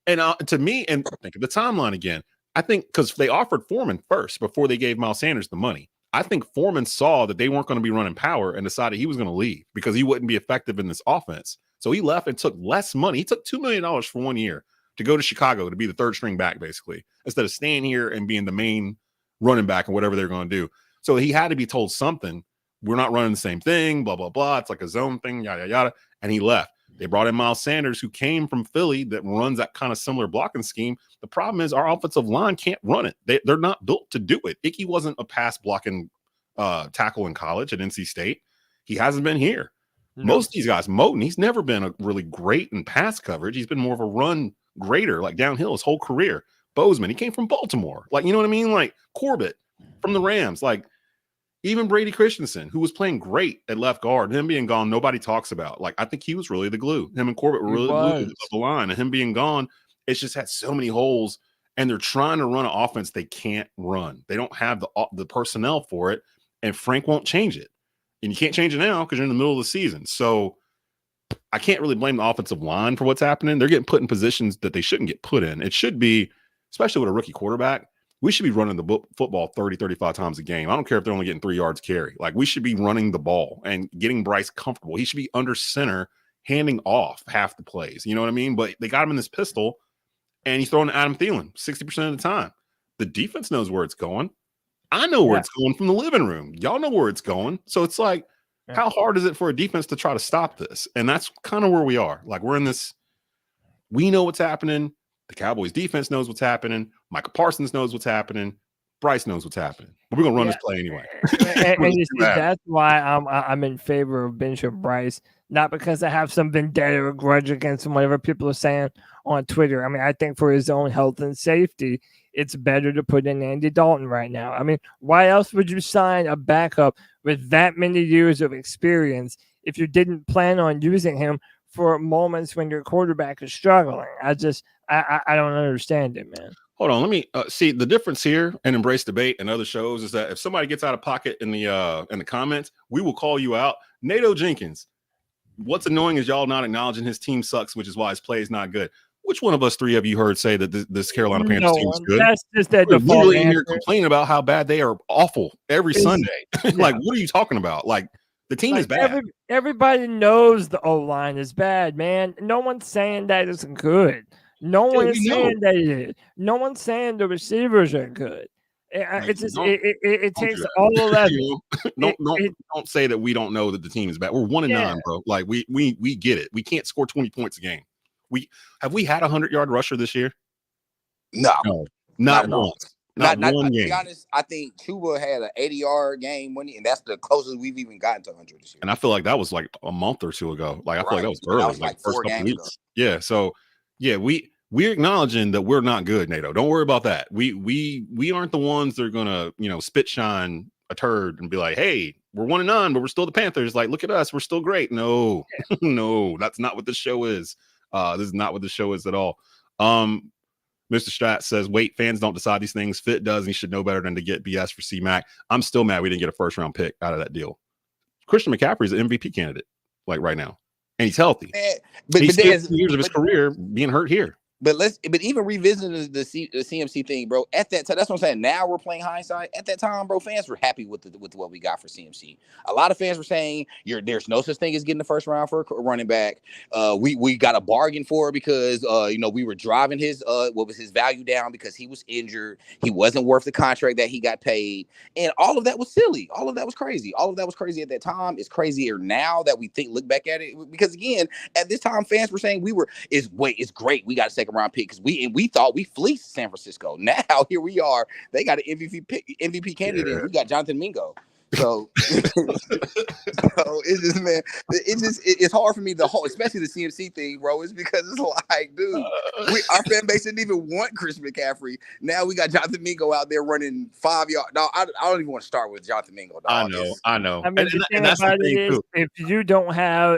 And to me, and think of the timeline again. I think because they offered Foreman first before they gave Miles Sanders the money. I think Foreman saw that they weren't going to be running power and decided he was going to leave because he wouldn't be effective in this offense. So he left and took less money. He took $2 million for 1 year to go to Chicago to be the third string back, basically, instead of staying here and being the main running back and whatever they're going to do. So he had to be told something. We're not running the same thing, blah, blah, blah. It's like a zone thing, yada, yada. And he left. They brought in Miles Sanders, who came from Philly, that runs that kind of similar blocking scheme. The problem is our offensive line can't run it. They're not built to do it. Ickey wasn't a pass blocking tackle in college at NC State. He hasn't been here. No. Most of these guys, Moten, he's never been a really great in pass coverage. He's been more of a run grader, like downhill his whole career. Bozeman, he came from Baltimore. Like, you know what I mean? Like Corbett from the Rams. Like even Brady Christensen, who was playing great at left guard, him being gone, nobody talks about. Like, I think he was really the glue. Him and Corbett were really the glue of the line. And him being gone, it's just had so many holes. And they're trying to run an offense they can't run. They don't have the personnel for it. And Frank won't change it. And you can't change it now because you're in the middle of the season. So I can't really blame the offensive line for what's happening. They're getting put in positions that they shouldn't get put in. It should be, especially with a rookie quarterback, we should be running the football 30, 35 times a game. I don't care if they're only getting 3 yards carry. Like, we should be running the ball and getting Bryce comfortable. He should be under center, handing off half the plays. You know what I mean? But they got him in this pistol, and he's throwing to Adam Thielen 60% of the time. The defense knows where it's going. I know where it's going from the living room. Y'all know where it's going. So it's like, how hard is it for a defense to try to stop this? And that's kind of where we are. Like, we're in this, we know what's happening. The Cowboys defense knows what's happening. Michael Parsons knows what's happening. Bryce knows what's happening. But we're going to run this play anyway. and you see, that's why I'm in favor of benching Bryce, not because I have some vendetta or grudge against him, whatever people are saying on Twitter. I mean, I think for his own health and safety, it's better to put in Andy Dalton right now. I mean, why else would you sign a backup with that many years of experience if you didn't plan on using him for moments when your quarterback is struggling? I don't understand it, man. Hold on, let me see the difference here and Embrace Debate and other shows is that if somebody gets out of pocket in the comments, we will call you out. Nato Jenkins, what's annoying is y'all not acknowledging his team sucks, which is why his play is not good. Which one of us three have you heard say that this Carolina Panthers team is good? That's just that default answer. Here complaining about how bad they are awful every Sunday. Like, what are you talking about? Like, the team is bad. Everybody knows the O-line is bad, man. No one's saying that it's good. No one is saying that it is. No one's saying the receivers are good. It takes all 11. Don't say that we don't know that the team is bad. We're 1-9, bro. Like we get it. We can't score 20 points a game. We had a 100-yard rusher this year? No, not once. Not one game. To be honest, I think Chuba had an 80-yard game winning, and that's the closest we've even gotten to 100 this year. And I feel like that was like a month or two ago. Like I feel like that was early, that was like first couple weeks. Ago. Yeah. So yeah, we're acknowledging that we're not good, NATO. Don't worry about that. We aren't the ones that are gonna, spit shine a turd and be like, hey, we're 1-9, but we're still the Panthers. Like, look at us, we're still great. No, no, that's not what this show is. This is not what the show is at all. Mr. Strat says, wait, fans don't decide these things. Fit does, and he should know better than to get BS for C-Mac. I'm still mad we didn't get a first-round pick out of that deal. Christian McCaffrey is an MVP candidate, like right now. And he's healthy. He's 2 years of his career being hurt here. But even revisiting the CMC thing, bro. At that time, that's what I'm saying. Now we're playing hindsight. At that time, bro, fans were happy with what we got for CMC. A lot of fans were saying there's no such thing as getting the first round for a running back. We got a bargain for it because we were driving his value down because he was injured. He wasn't worth the contract that he got paid, and all of that was silly. All of that was crazy. All of that was crazy at that time. It's crazier now that we look back at it because again, at this time, fans were saying it's great. We got a second round pick because we thought we fleeced San Francisco. Now here we are. They got an MVP candidate. Yeah. We got Jonathan Mingo. So, it's just, man, it's hard for me especially the CMC thing, bro. It's because it's like, dude, our fan base didn't even want Christian McCaffrey. Now we got Jonathan Mingo out there running 5 yards. No, I don't even want to start with Jonathan Mingo. Dog. I know. I mean, and that's the thing too.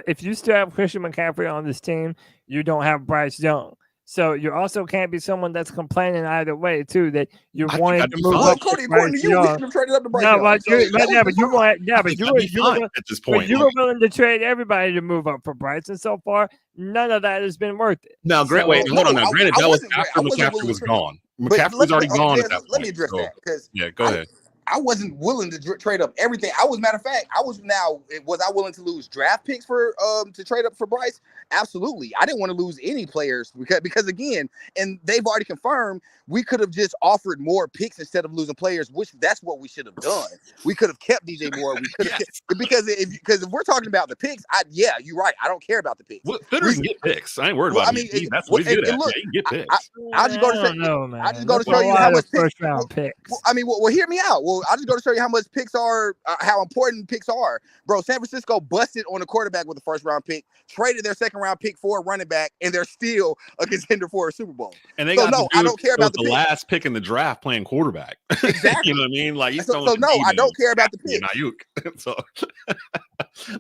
If you still have Christian McCaffrey on this team, you don't have Bryce Young. So you also can't be someone that's complaining either way too. That you wanted to move up. Cody, according to you, we should have traded up to Bryce Young. But you were willing to trade everybody to move up for Bryce, and so far none of that has been worth it. Now, hold on. Now, granted, that was after McCaffrey was gone. McCaffrey was already gone at that point. Let me address that because go ahead. I wasn't willing to trade up everything. Matter of fact, was I willing to lose draft picks for to trade up for Bryce? Absolutely. I didn't want to lose any players because again, and they've already confirmed we could have just offered more picks instead of losing players, which that's what we should have done. We could have kept DJ Moore. We could have because if we're talking about the picks, you're right. I don't care about the picks. Fitter can get picks. I ain't worried about it. That's what he's good at. Look, he can get picks. I'll just go to show you how much first round picks. Well, hear me out. Well, I'll just go to show you how much picks are, how important picks are. Bro, San Francisco busted on a quarterback with a first round pick, traded their second round pick for a running back, and they're still a contender for a Super Bowl. And I don't care about the last pick in the draft playing quarterback. Exactly. You know what I mean? Like he's I don't care about the pick. So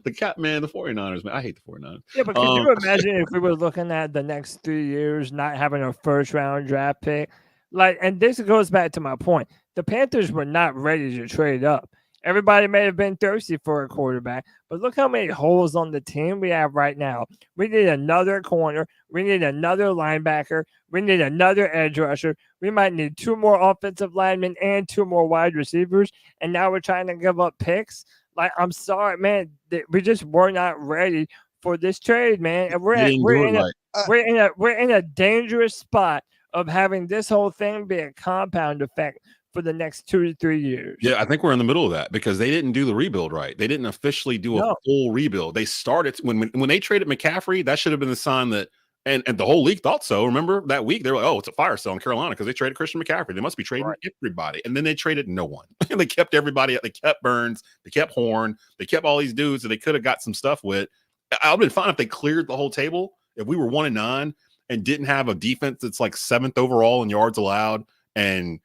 the 49ers, man. I hate the 49ers. Yeah, but can you imagine if we were looking at the next 3 years not having a first round draft pick? And this goes back to my point. The Panthers were not ready to trade up. Everybody may have been thirsty for a quarterback, but look how many holes on the team we have right now. We need another corner. We need another linebacker. We need another edge rusher. We might need 2 more offensive linemen and 2 more wide receivers. And now we're trying to give up picks. I'm sorry, man. We just were not ready for this trade, man. And we're in a dangerous spot of having this whole thing be a compound effect for the next 2 to 3 years. Yeah, I think we're in the middle of that because they didn't do the rebuild right. They didn't officially do a full rebuild. They started when they traded McCaffrey. That should have been the sign that, and the whole league thought so. Remember that week they were like, oh, it's a fire sale in Carolina because they traded Christian McCaffrey. They must be trading everybody, and then they traded no one. And they kept everybody. They kept Burns. They kept Horn. They kept all these dudes that they could have got some stuff with. I'd been fine if they cleared the whole table. If we were 1-9 and didn't have a defense that's like 7th overall in yards allowed and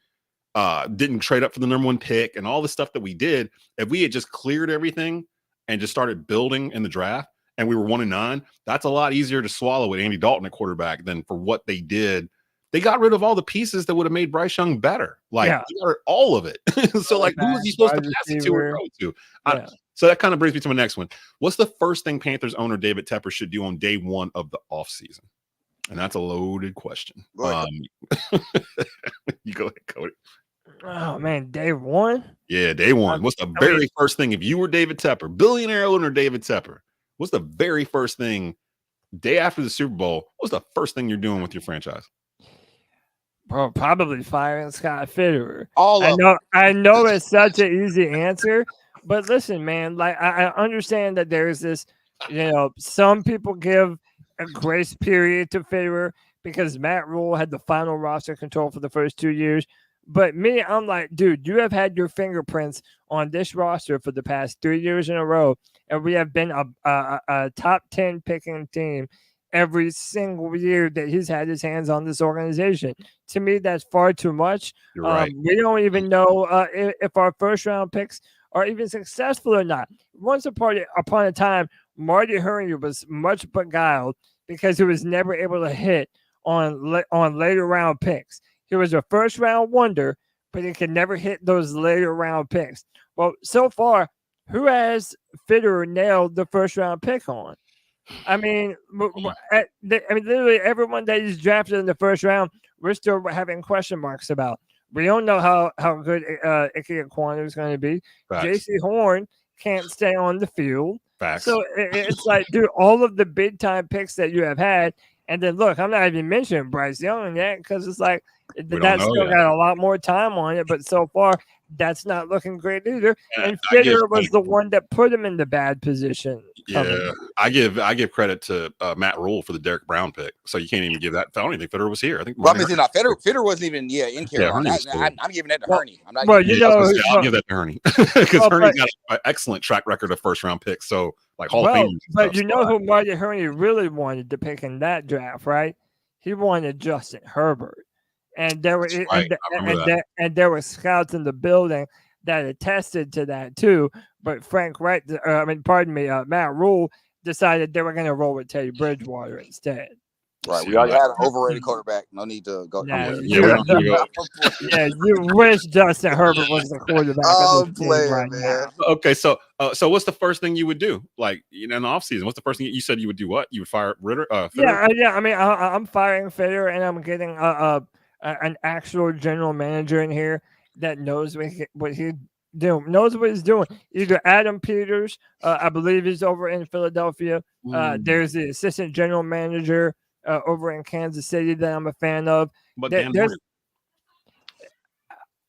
didn't trade up for the number 1 pick and all the stuff that we did, if we had just cleared everything and just started building in the draft and we were 1-9, that's a lot easier to swallow with Andy Dalton at quarterback than for what they did. They got rid of all the pieces that would have made Bryce Young better. They got all of it. So who was he supposed to pass it to or throw to? So that kind of brings me to my next one. What's the first thing Panthers owner David Tepper should do on day 1 of the offseason? And that's a loaded question. You go ahead, Cody. Oh, man, day 1? Yeah, day 1. What's the very first thing? If you were David Tepper, billionaire owner David Tepper, what's the very first thing day after the Super Bowl? What's the first thing you're doing with your franchise? Bro, probably firing Scott Fitterer. All of them. I know it's such an easy answer, but listen, man, like I understand that there's this, some people give a grace period to Fitterer because Matt Rule had the final roster control for the first 2 years. But me, I'm like, dude, you have had your fingerprints on this roster for the past 3 years in a row, and we have been a top 10 picking team every single year that he's had his hands on this organization. To me, that's far too much. You're right. We don't even know if our first round picks are even successful or not. Once upon a time, Marty Hurney was much beguiled because he was never able to hit on later round picks. He was a first round wonder, but he could never hit those later round picks. Well, so far, who has Fitterer nailed the first round pick on? I mean, literally everyone that he's drafted in the first round, we're still having question marks about. We don't know how good Ike Ekwonu is going to be. J.C. Horn can't stay on the field. Facts. So it's like, dude, all of the big time picks that you have had, and then look, I'm not even mentioning Bryce Young yet because it's like that's still got a lot more time on it. But so far, that's not looking great either. And Fitterer was the one that put him in the bad position. Yeah, I give credit to Matt Rule for the Derek Brown pick. So you can't even give that. I don't even think Fitterer was here. I think. Well, Fitterer wasn't even in Carolina. I'm giving that to Hurney. I'm not. Well, I'll give that to Hurney because Hurney's got an excellent track record of first round picks. So like Hall of Fame. But you know who Marty Hurney really wanted to pick in that draft, right? He wanted Justin Herbert. And there were and there were scouts in the building that attested to that too. But Matt Rule decided they were going to roll with Teddy Bridgewater instead. Right, we already had an overrated quarterback. No need to go. You wish Justin Herbert was the quarterback. Man. Okay, so what's the first thing you would do? Like, in the offseason, what's the first thing you said you would do? What you would fire Ritter? Yeah. I mean, I'm firing Fitterer, and I'm getting an actual general manager in here that knows what he's doing. Either Adam Peters, I believe he's over in Philadelphia. There's the assistant general manager over in Kansas City that I'm a fan of. But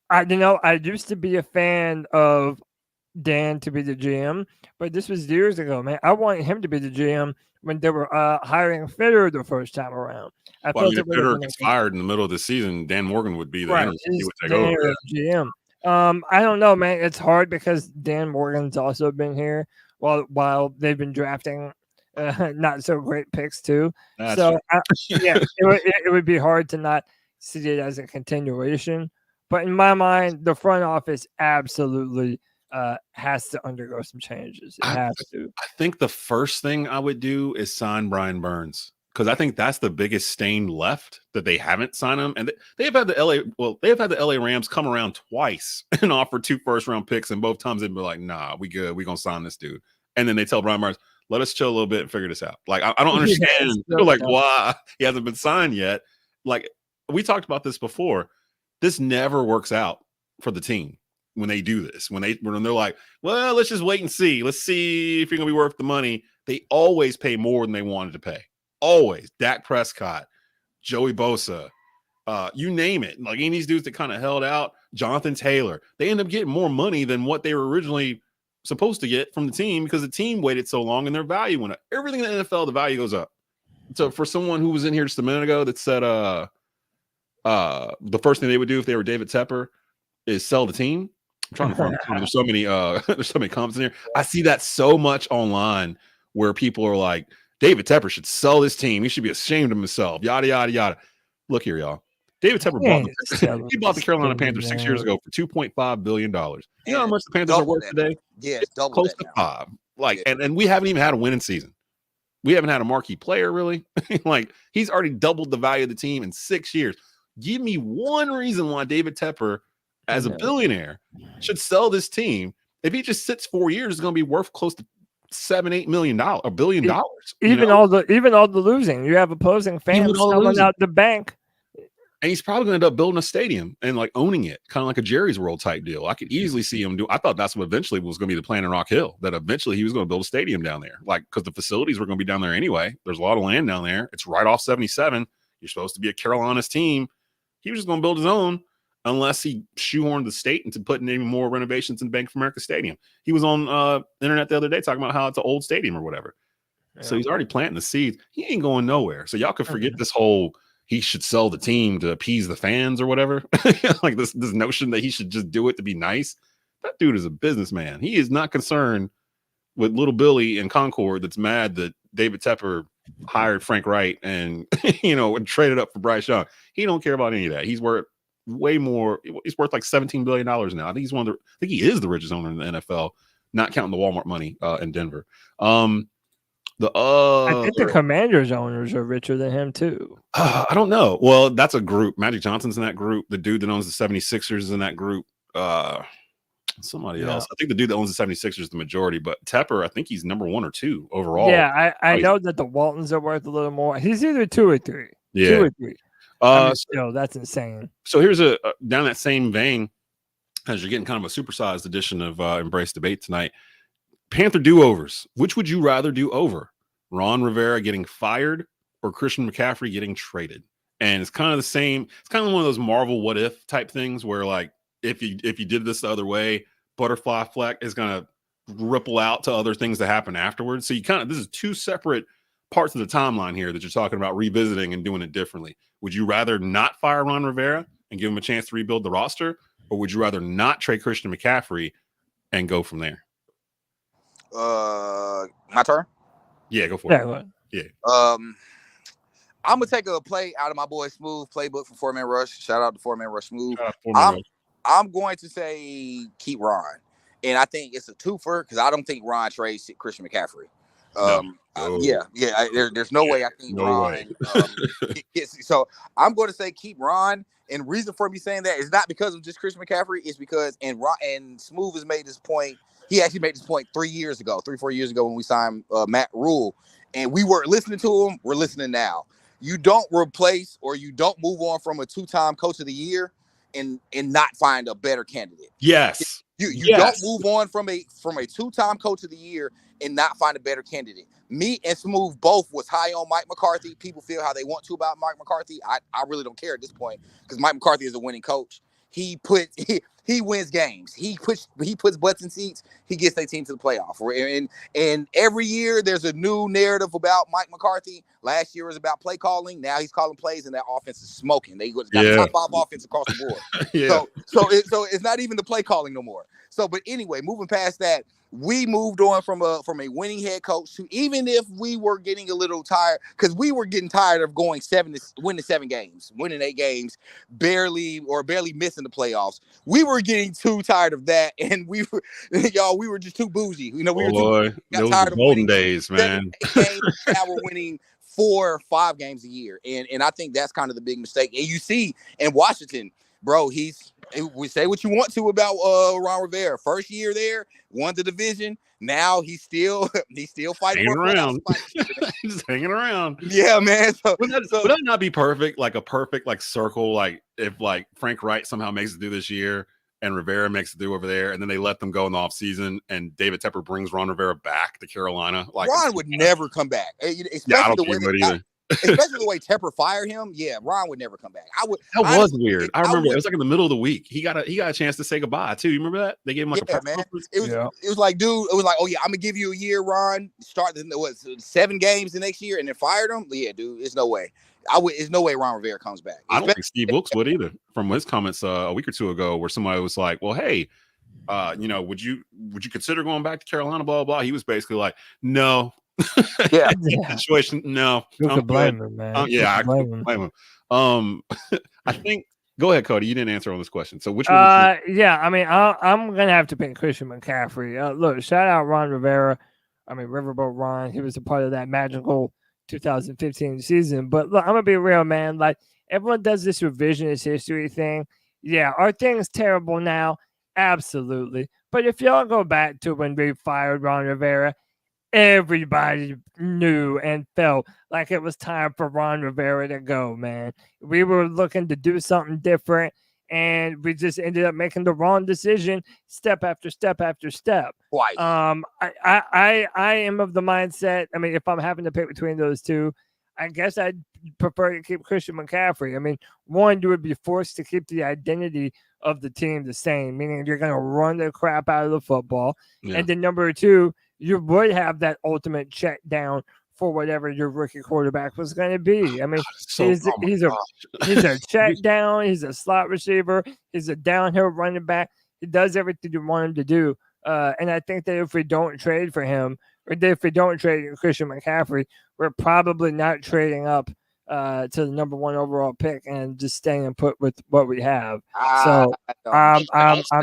I used to be a fan of Dan to be the GM, but this was years ago, man. I wanted him to be the GM when they were hiring Fitterer the first time around. If Fitterer gets fired in the middle of the season, Dan Morgan would be the he would take over. GM. I don't know, man. It's hard because Dan Morgan's also been here while they've been drafting not so great picks too. It would be hard to not see it as a continuation. But in my mind, the front office absolutely has to undergo some changes. It has to. I think the first thing I would do is sign Brian Burns, because I think that's the biggest stain left, that they haven't signed him. And they have had the LA Rams come around twice and offer 2 first-round picks, and both times they'd be like, nah, we good. We're going to sign this dude. And then they tell Brian Burns, let us chill a little bit and figure this out. Like, I don't understand why he hasn't been signed yet. Like, we talked about this before. This never works out for the team when they do this. When they're like, well, let's just wait and see. Let's see if you're going to be worth the money. They always pay more than they wanted to pay. Always. Dak Prescott, Joey Bosa, you name it. Like, any of these dudes that kind of held out, Jonathan Taylor, they end up getting more money than what they were originally supposed to get from the team because the team waited so long and their value went up. Everything in the NFL, the value goes up. So for someone who was in here just a minute ago that said the first thing they would do if they were David Tepper is sell the team. I'm trying to find there's so many comments in here. I see that so much online where people are like, David Tepper should sell this team. He should be ashamed of himself. Yada, yada, yada. Look here, y'all. David Tepper bought the Carolina Panthers 6 years ago for $2.5 billion. You know how much the Panthers are worth today? Yeah, it's close to $5. Like, and we haven't even had a winning season. We haven't had a marquee player, really. Like, he's already doubled the value of the team in 6 years. Give me one reason why David Tepper, as a billionaire, should sell this team. If he just sits 4 years, it's going to be worth close to $7-8 million, $1 billion. Even all the losing, you have opposing fans selling out the bank. And he's probably going to end up building a stadium and like owning it, kind of like a Jerry's World type deal. I could easily see him do. I thought that's what eventually was going to be the plan in Rock Hill, that eventually he was going to build a stadium down there, like, because the facilities were going to be down there anyway. There's a lot of land down there. It's right off 77. You're supposed to be a Carolina's team. He was just going to build his own unless he shoehorned the state into putting even more renovations in Bank of America Stadium. He was on internet the other day talking about how it's an old stadium or whatever. Yeah. So he's already planting the seeds. He ain't going nowhere. So y'all could forget this whole he should sell the team to appease the fans or whatever. Like this notion that he should just do it to be nice. That dude is a businessman. He is not concerned with little Billy in Concord that's mad that David Tepper hired Frank Wright and, and traded up for Bryce Young. He don't care about any of that. He's worth way more. He's worth like $17 billion now. I think I think he is the richest owner in the NFL, not counting the Walmart money in Denver. I think the Commanders owners are richer than him too. I don't know. Well, that's a group. Magic Johnson's in that group. The dude that owns the 76ers is in that group. Somebody else. I think the dude that owns the 76ers is the majority, but Tepper, I think he's number 1 or 2 overall. Yeah, I know that the Waltons are worth a little more. He's either 2 or 3. Yeah. 2 or 3. That's insane. So here's down that same vein, as you're getting kind of a supersized edition of Embrace Debate tonight. Panther do-overs. Which would you rather do over? Ron Rivera getting fired or Christian McCaffrey getting traded? And it's kind of the same. It's kind of one of those Marvel what if type things where like if you did this the other way, butterfly effect is going to ripple out to other things that happen afterwards. So this is 2 separate parts of the timeline here that you're talking about revisiting and doing it differently. Would you rather not fire Ron Rivera and give him a chance to rebuild the roster, or would you rather not trade Christian McCaffrey and go from there? My turn. Yeah, go for it. Yeah. I'm gonna take a play out of my boy Smooth playbook for 4-Man Rush. Shout out to 4-Man Rush Smooth. I'm going to say keep Ron, and I think it's a twofer because I don't think Ron trades Christian McCaffrey. There's no way I think Ron. So I'm going to say keep Ron, and reason for me saying that is not because of just Christian McCaffrey. It's because and Smooth has made this point. He actually made this point 3 years ago, 3-4 years ago when we signed Matt Rule, and we weren't listening to him. We're listening now. You don't replace or you don't move on from a 2-time coach of the year and not find a better candidate. Yes. You don't move on from a 2-time coach of the year and not find a better candidate. Me and Smooth both was high on Mike McCarthy. People feel how they want to about Mike McCarthy. I really don't care at this point because Mike McCarthy is a winning coach. He wins games. He puts butts in seats. He gets their team to the playoff. And every year there's a new narrative about Mike McCarthy. Last year was about play calling. Now he's calling plays, and that offense is smoking. They got top 5 offense across the board. So it's not even the play calling no more. So, but anyway, moving past that, we moved on from a winning head coach to, even if we were getting a little tired, because we were getting tired of winning 7 games, winning 8 games, barely missing the playoffs. We were getting too tired of that, and we were just too bougie. We were tired of golden days, man. 7, 8 games, now we're winning 4 or 5 games a year, and I think that's kind of the big mistake. And you see in Washington, bro, we say what you want to about Ron Rivera. First year there, won the division. Now he's still fighting around. Just hanging around. Yeah, man. Would that not be perfect? Like a perfect circle. Like if Frank Wright somehow makes it through this year and Rivera makes it through over there, and then they let them go in the offseason, and David Tepper brings Ron Rivera back to Carolina. Ron would never come back. Especially the way Tepper fired him. Yeah, Ron would never come back. That was weird. I remember it was like in the middle of the week. He got a chance to say goodbye too. You remember that? They gave him a press conference. It was like, dude, it was like, oh yeah, I'm gonna give you a year, Ron. Start 7 games the next year, and then fired him. Yeah, dude, it's no way. There's no way Ron Rivera comes back. I don't think Steve Wilkes would either. From his comments a week or two ago, where somebody was like, well, hey, would you consider going back to Carolina? Blah blah blah. He was basically like, no. Situation. No, you can blame him, man. I can blame him. I think. Go ahead, Cody. You didn't answer on this question. So which one? I'm gonna have to pick Christian McCaffrey. Look, shout out Ron Rivera. Riverboat Ron. He was a part of that magical 2015 season. But look, I'm gonna be real, man. Like everyone does this revisionist history thing. Yeah, are things terrible now? Absolutely. But if y'all go back to when we fired Ron Rivera, everybody knew and felt like it was time for Ron Rivera to go, man. We were looking to do something different, and we just ended up making the wrong decision step after step after step. Twice. I am of the mindset, if I'm having to pick between those two, I guess I'd prefer to keep Christian McCaffrey. I mean, one, you would be forced to keep the identity of the team the same, meaning you're going to run the crap out of the football. Yeah. And then number two, you would have that ultimate check down for whatever your rookie quarterback was going to be. I mean, he's a check down. He's a slot receiver. He's a downhill running back. He does everything you want him to do. And I think that if we don't trade for him, or if we don't trade Christian McCaffrey, we're probably not trading up to the number 1 overall pick and just staying put with what we have. So I'm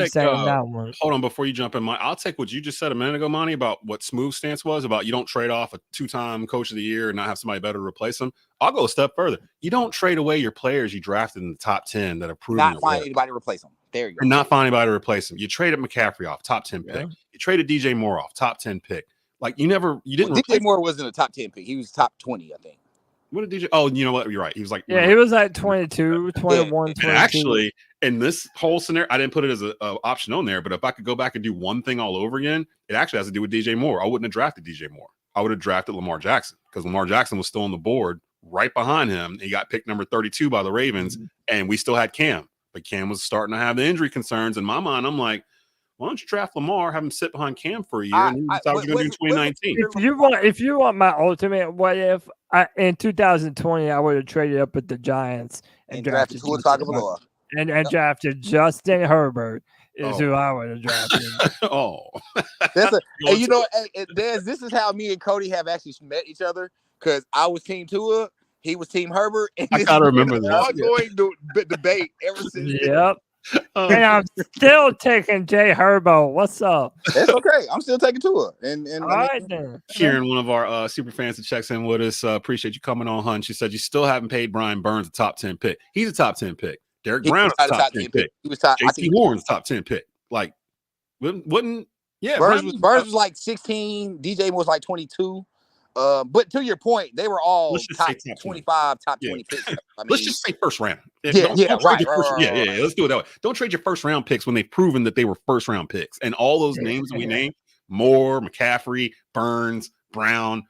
saying that one. Hold on, before you jump in, I'll take what you just said a minute ago, Monty, about what Smooth's stance was about you don't trade off a 2-time coach of the year and not have somebody better to replace him. I'll go a step further. You don't trade away your players you drafted in the top 10 that are proven. Not find anybody to replace them. There you go. And not find anybody to replace him. You traded McCaffrey off, top 10 pick. You traded DJ Moore off, top 10 pick. Like you didn't. DJ Moore wasn't a top 10 pick. He was top 20, I think. What did DJ? Oh, you know what? You're right. He was like, he was like 22, 21, 22. And actually, in this whole scenario, I didn't put it as an option on there, but if I could go back and do one thing all over again, it actually has to do with DJ Moore. I wouldn't have drafted DJ Moore. I would have drafted Lamar Jackson because Lamar Jackson was still on the board right behind him. He got picked number 32 by the Ravens, and we still had Cam. But Cam was starting to have the injury concerns. In my mind, I'm like, why don't you draft Lamar, have him sit behind Cam for a year, and that's what we're going to do in 2019. If you want my ultimate what if, in 2020, I would have traded up with the Giants and drafted and drafted Justin Herbert is who I would have drafted. And you know, Des, this is how me and Cody have actually met each other because I was Team Tua, he was Team Herbert. And I gotta remember that. Ongoing debate ever since. Yep. And I'm still taking Jay Herbo. What's up? That's okay. I'm still taking Tua. And all right then. Kieran, one of our super fans that checks in with us, appreciate you coming on, hun. She said you still haven't paid Brian Burns a top 10 pick. He's a top 10 pick. Derek Brown is a top 10 pick. He was top. JC Horn's top 10 pick. Like, wouldn't Burns was like 16. DJ was like 22. But to your point, they were all top 25, top 20 picks. I mean, let's just say first round. Right. Let's do it that way. Don't trade your first round picks when they've proven that they were first round picks. And all those names that we named, Moore, McCaffrey, Burns, Brown.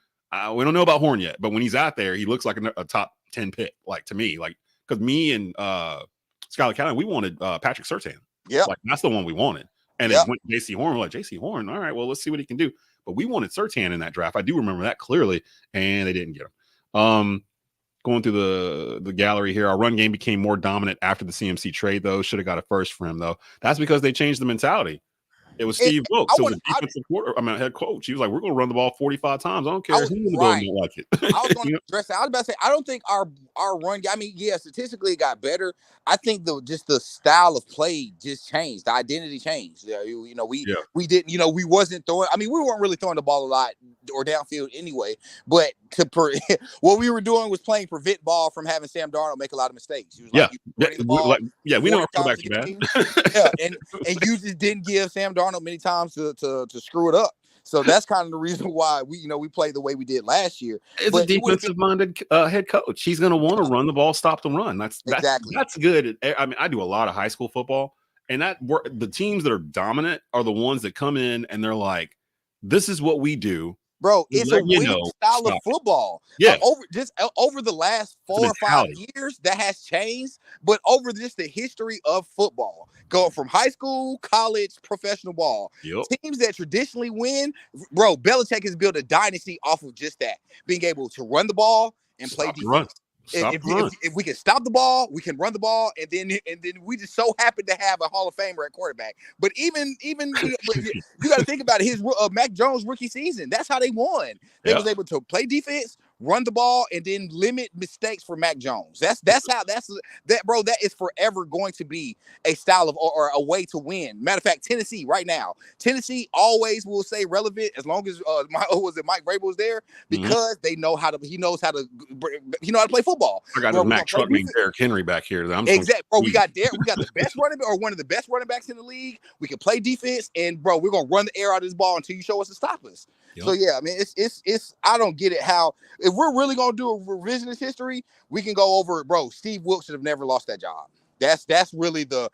We don't know about Horn yet, but when he's out there, he looks like a top 10 pick. Like to me, like because me and Skylar County, we wanted Patrick Surtain. Yeah, like that's the one we wanted. And it went to JC Horn. We're like JC Horn. All right, well, let's see what he can do. But we wanted Surtain in that draft. I do remember that clearly, and they didn't get him. Going through the gallery here, our run game became more dominant after the CMC trade, though. Should have got a first for him, though. That's because they changed the mentality. It was Steve Wilkes, the defensive head coach. He was like, "We're going to run the ball 45 times. I don't care who in the building don't like it." I was going to address that. I was about to say, I don't think our run. I mean, yeah, statistically it got better. I think the style of play just changed. The identity changed. We didn't. We wasn't throwing. I mean, we weren't really throwing the ball a lot or downfield anyway. But what we were doing was playing prevent ball from having Sam Darnold make a lot of mistakes. He was we know our quarterbacks are bad. And you just didn't give Sam Darnold many times to screw it up. So that's kind of the reason why we played the way we did last year. It's a defensive-minded head coach. He's going to want to run the ball, stop the run. That's good. I mean, I do a lot of high school football, and the teams that are dominant are the ones that come in and they're like, "This is what we do." Bro, it's a weird style of football. Yeah. Over the last 4 or 5 years, that has changed. But over just the history of football, going from high school, college, professional ball, teams that traditionally win, bro, Belichick has built a dynasty off of just that. Being able to run the ball and play defense. If we can stop the ball, we can run the ball, and then we just so happen to have a Hall of Famer at quarterback. But even you got to think about it. His Mac Jones rookie season, that's how they won. They was able to play defense, run the ball, and then limit mistakes for Mac Jones. That is forever going to be a style of or a way to win. Matter of fact, Tennessee right now, always will stay relevant as long as Mike Vrabel was there because he knows how to play football. I got this Mac truck named Derrick Henry back here. Exactly, bro. We got the best running back or one of the best running backs in the league. We can play defense, and bro, we're gonna run the air out of this ball until you show us to stop us. Yep. So yeah, I mean, it's I don't get it how if we're really gonna do a revisionist history, we can go over it, bro. Steve Wilkes should have never lost that job. That's really the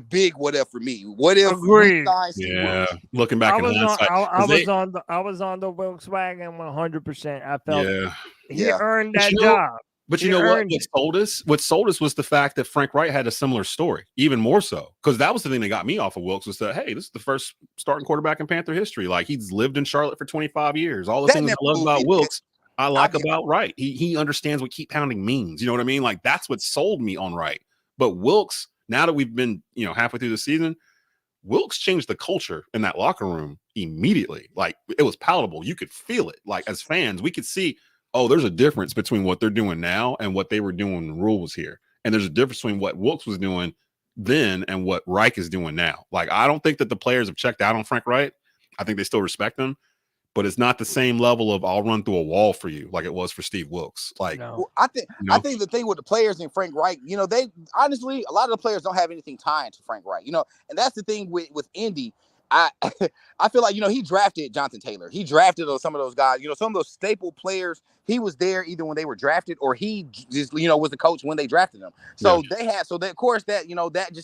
big what if for me. What if Agreed. Yeah, looking back in hindsight, I was on the Wilkes wagon 100%. I felt he earned that job. But you know what? What sold us was the fact that Frank Wright had a similar story, even more so, because that was the thing that got me off of Wilkes was that, hey, this is the first starting quarterback in Panther history. Like, he's lived in Charlotte for 25 years. All the things I love about Wilkes, I like about Wright. He understands what keep pounding means. You know what I mean? Like, that's what sold me on Wright. But Wilkes, now that we've been, halfway through the season, Wilkes changed the culture in that locker room immediately. Like, it was palatable. You could feel it. Like, as fans, we could see, oh, there's a difference between what they're doing now and what they were doing when Rule was here. And there's a difference between what Wilkes was doing then and what Reich is doing now. Like, I don't think that the players have checked out on Frank Wright. I think they still respect him, but it's not the same level of I'll run through a wall for you like it was for Steve Wilkes. Like, well, I think the thing with the players and Frank Reich, they honestly, a lot of the players don't have anything tying to Frank Reich, and that's the thing with Indy. I feel like, he drafted Jonathan Taylor. He drafted some of those guys, some of those staple players. He was there either when they were drafted or he just, was the coach when they drafted them. So of course that,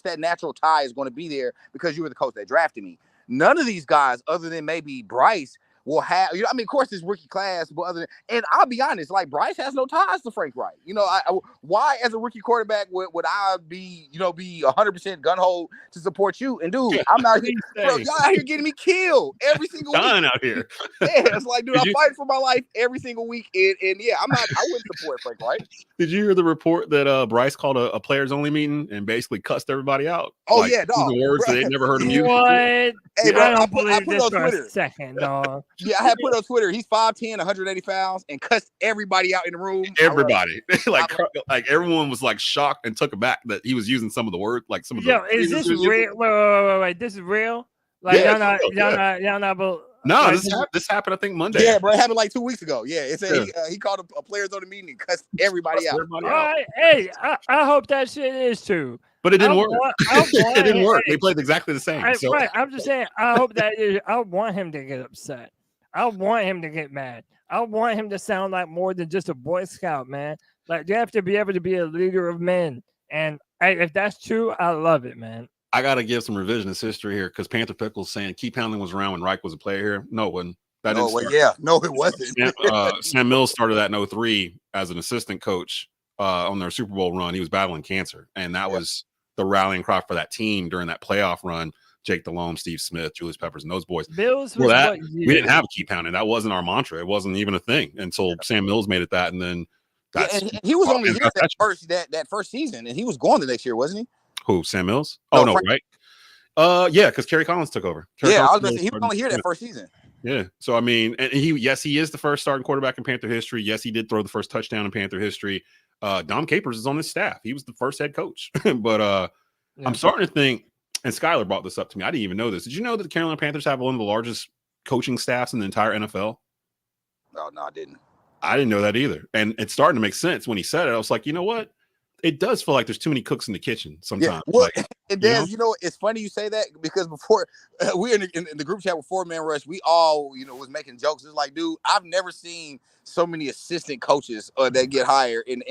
that natural tie is going to be there because you were the coach that drafted me. None of these guys, other than maybe Bryce, will have, of course, it's rookie class, but and I'll be honest, like, Bryce has no ties to Frank Wright. Why, as a rookie quarterback, would I be 100% gun ho to support you? And dude, I'm out here, bro, y'all out here getting me killed every single week. Dying out here. It's like, dude, I'm fighting for my life every single week, and I wouldn't support Frank Wright. Did you hear the report that Bryce called a players only meeting and basically cussed everybody out? Oh, like, yeah, dog. Using words that they'd never heard him use. What? Hey, bro, I don't believe this on for Twitter. a second, dog. Yeah, I had put on Twitter. He's 5'10", 180 pounds, and cussed everybody out in the room. Everybody, like everyone was like shocked and took aback that he was using some of the words, like some of the. Yo, is this real? Wait. This is real? Like, y'all not. No, this happened. I think Monday. Yeah, bro, it happened like 2 weeks ago. Yeah, it said he called a players on the meeting and cussed everybody out. All right, hey, I hope that shit is true. But it didn't work. It didn't work. They played exactly the same. Right. I'm just saying, I hope that is. I want him to get upset. I want him to get mad. I want him to sound like more than just a Boy Scout, man. Like, you have to be able to be a leader of men. And if that's true, I love it, man. I got to give some revisionist history here because Panther Pickle's saying Keith Pounding was around when Reich was a player here. No, it wasn't. No, it wasn't. Sam Mills started that in 2003 as an assistant coach on their Super Bowl run. He was battling cancer, and that was the rallying cry for that team during that playoff run. Jake Delhomme, Steve Smith, Julius Peppers, and those boys. Mills we didn't have a Keep Pounding. That wasn't our mantra. It wasn't even a thing until Sam Mills made it that, and then and he was only here that first season, and he was going the next year, wasn't he? Who, Sam Mills? No, right? Yeah, because Kerry Collins took over. I was going to say he was only here that first season. Yeah, so I mean, and he is the first starting quarterback in Panther history. Yes, he did throw the first touchdown in Panther history. Dom Capers is on his staff. He was the first head coach. But I'm starting to think, and Skylar brought this up to me. I didn't even know this. Did you know that the Carolina Panthers have one of the largest coaching staffs in the entire NFL? Oh, no, I didn't. I didn't know that either. And it's starting to make sense when he said it. I was like, you know what? It does feel like there's too many cooks in the kitchen sometimes. Yeah, well, it does. It's funny you say that because before we in the group chat with 4-Man Rush, we all, was making jokes. It's like, dude, I've never seen so many assistant coaches that get hired in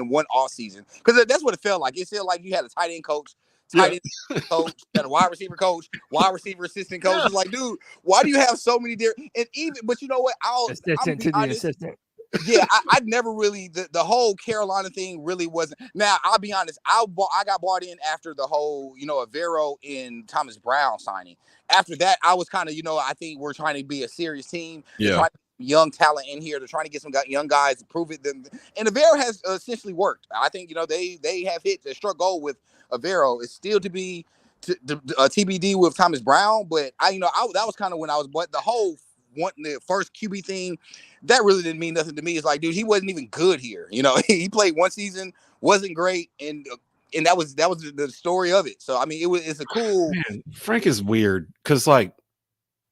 one off season, because that's what it felt like. It felt like you had a tight end coach, end coach, had a wide receiver coach, wide receiver assistant coach. It's like, dude, why do you have so many different? And even, but you know what? Assistant to the assistant. Yeah, I'd never really the whole Carolina thing really wasn't. Now I'll be honest, I got bought in after the whole Avero and Thomas Brown signing. After that, I was kind of I think we're trying to be a serious team. Yeah, young talent in here. They're trying to get some young guys to prove it. And Avero has essentially worked. I think they have hit the struck goal with Avero. It's still to be TBD with Thomas Brown, but that was kind of when I was. But the whole the first QB thing, that really didn't mean nothing to me. It's like, dude, he wasn't even good here. He played one season, wasn't great, and that was the story of it. So I mean, it's a cool. Man, Frank is weird because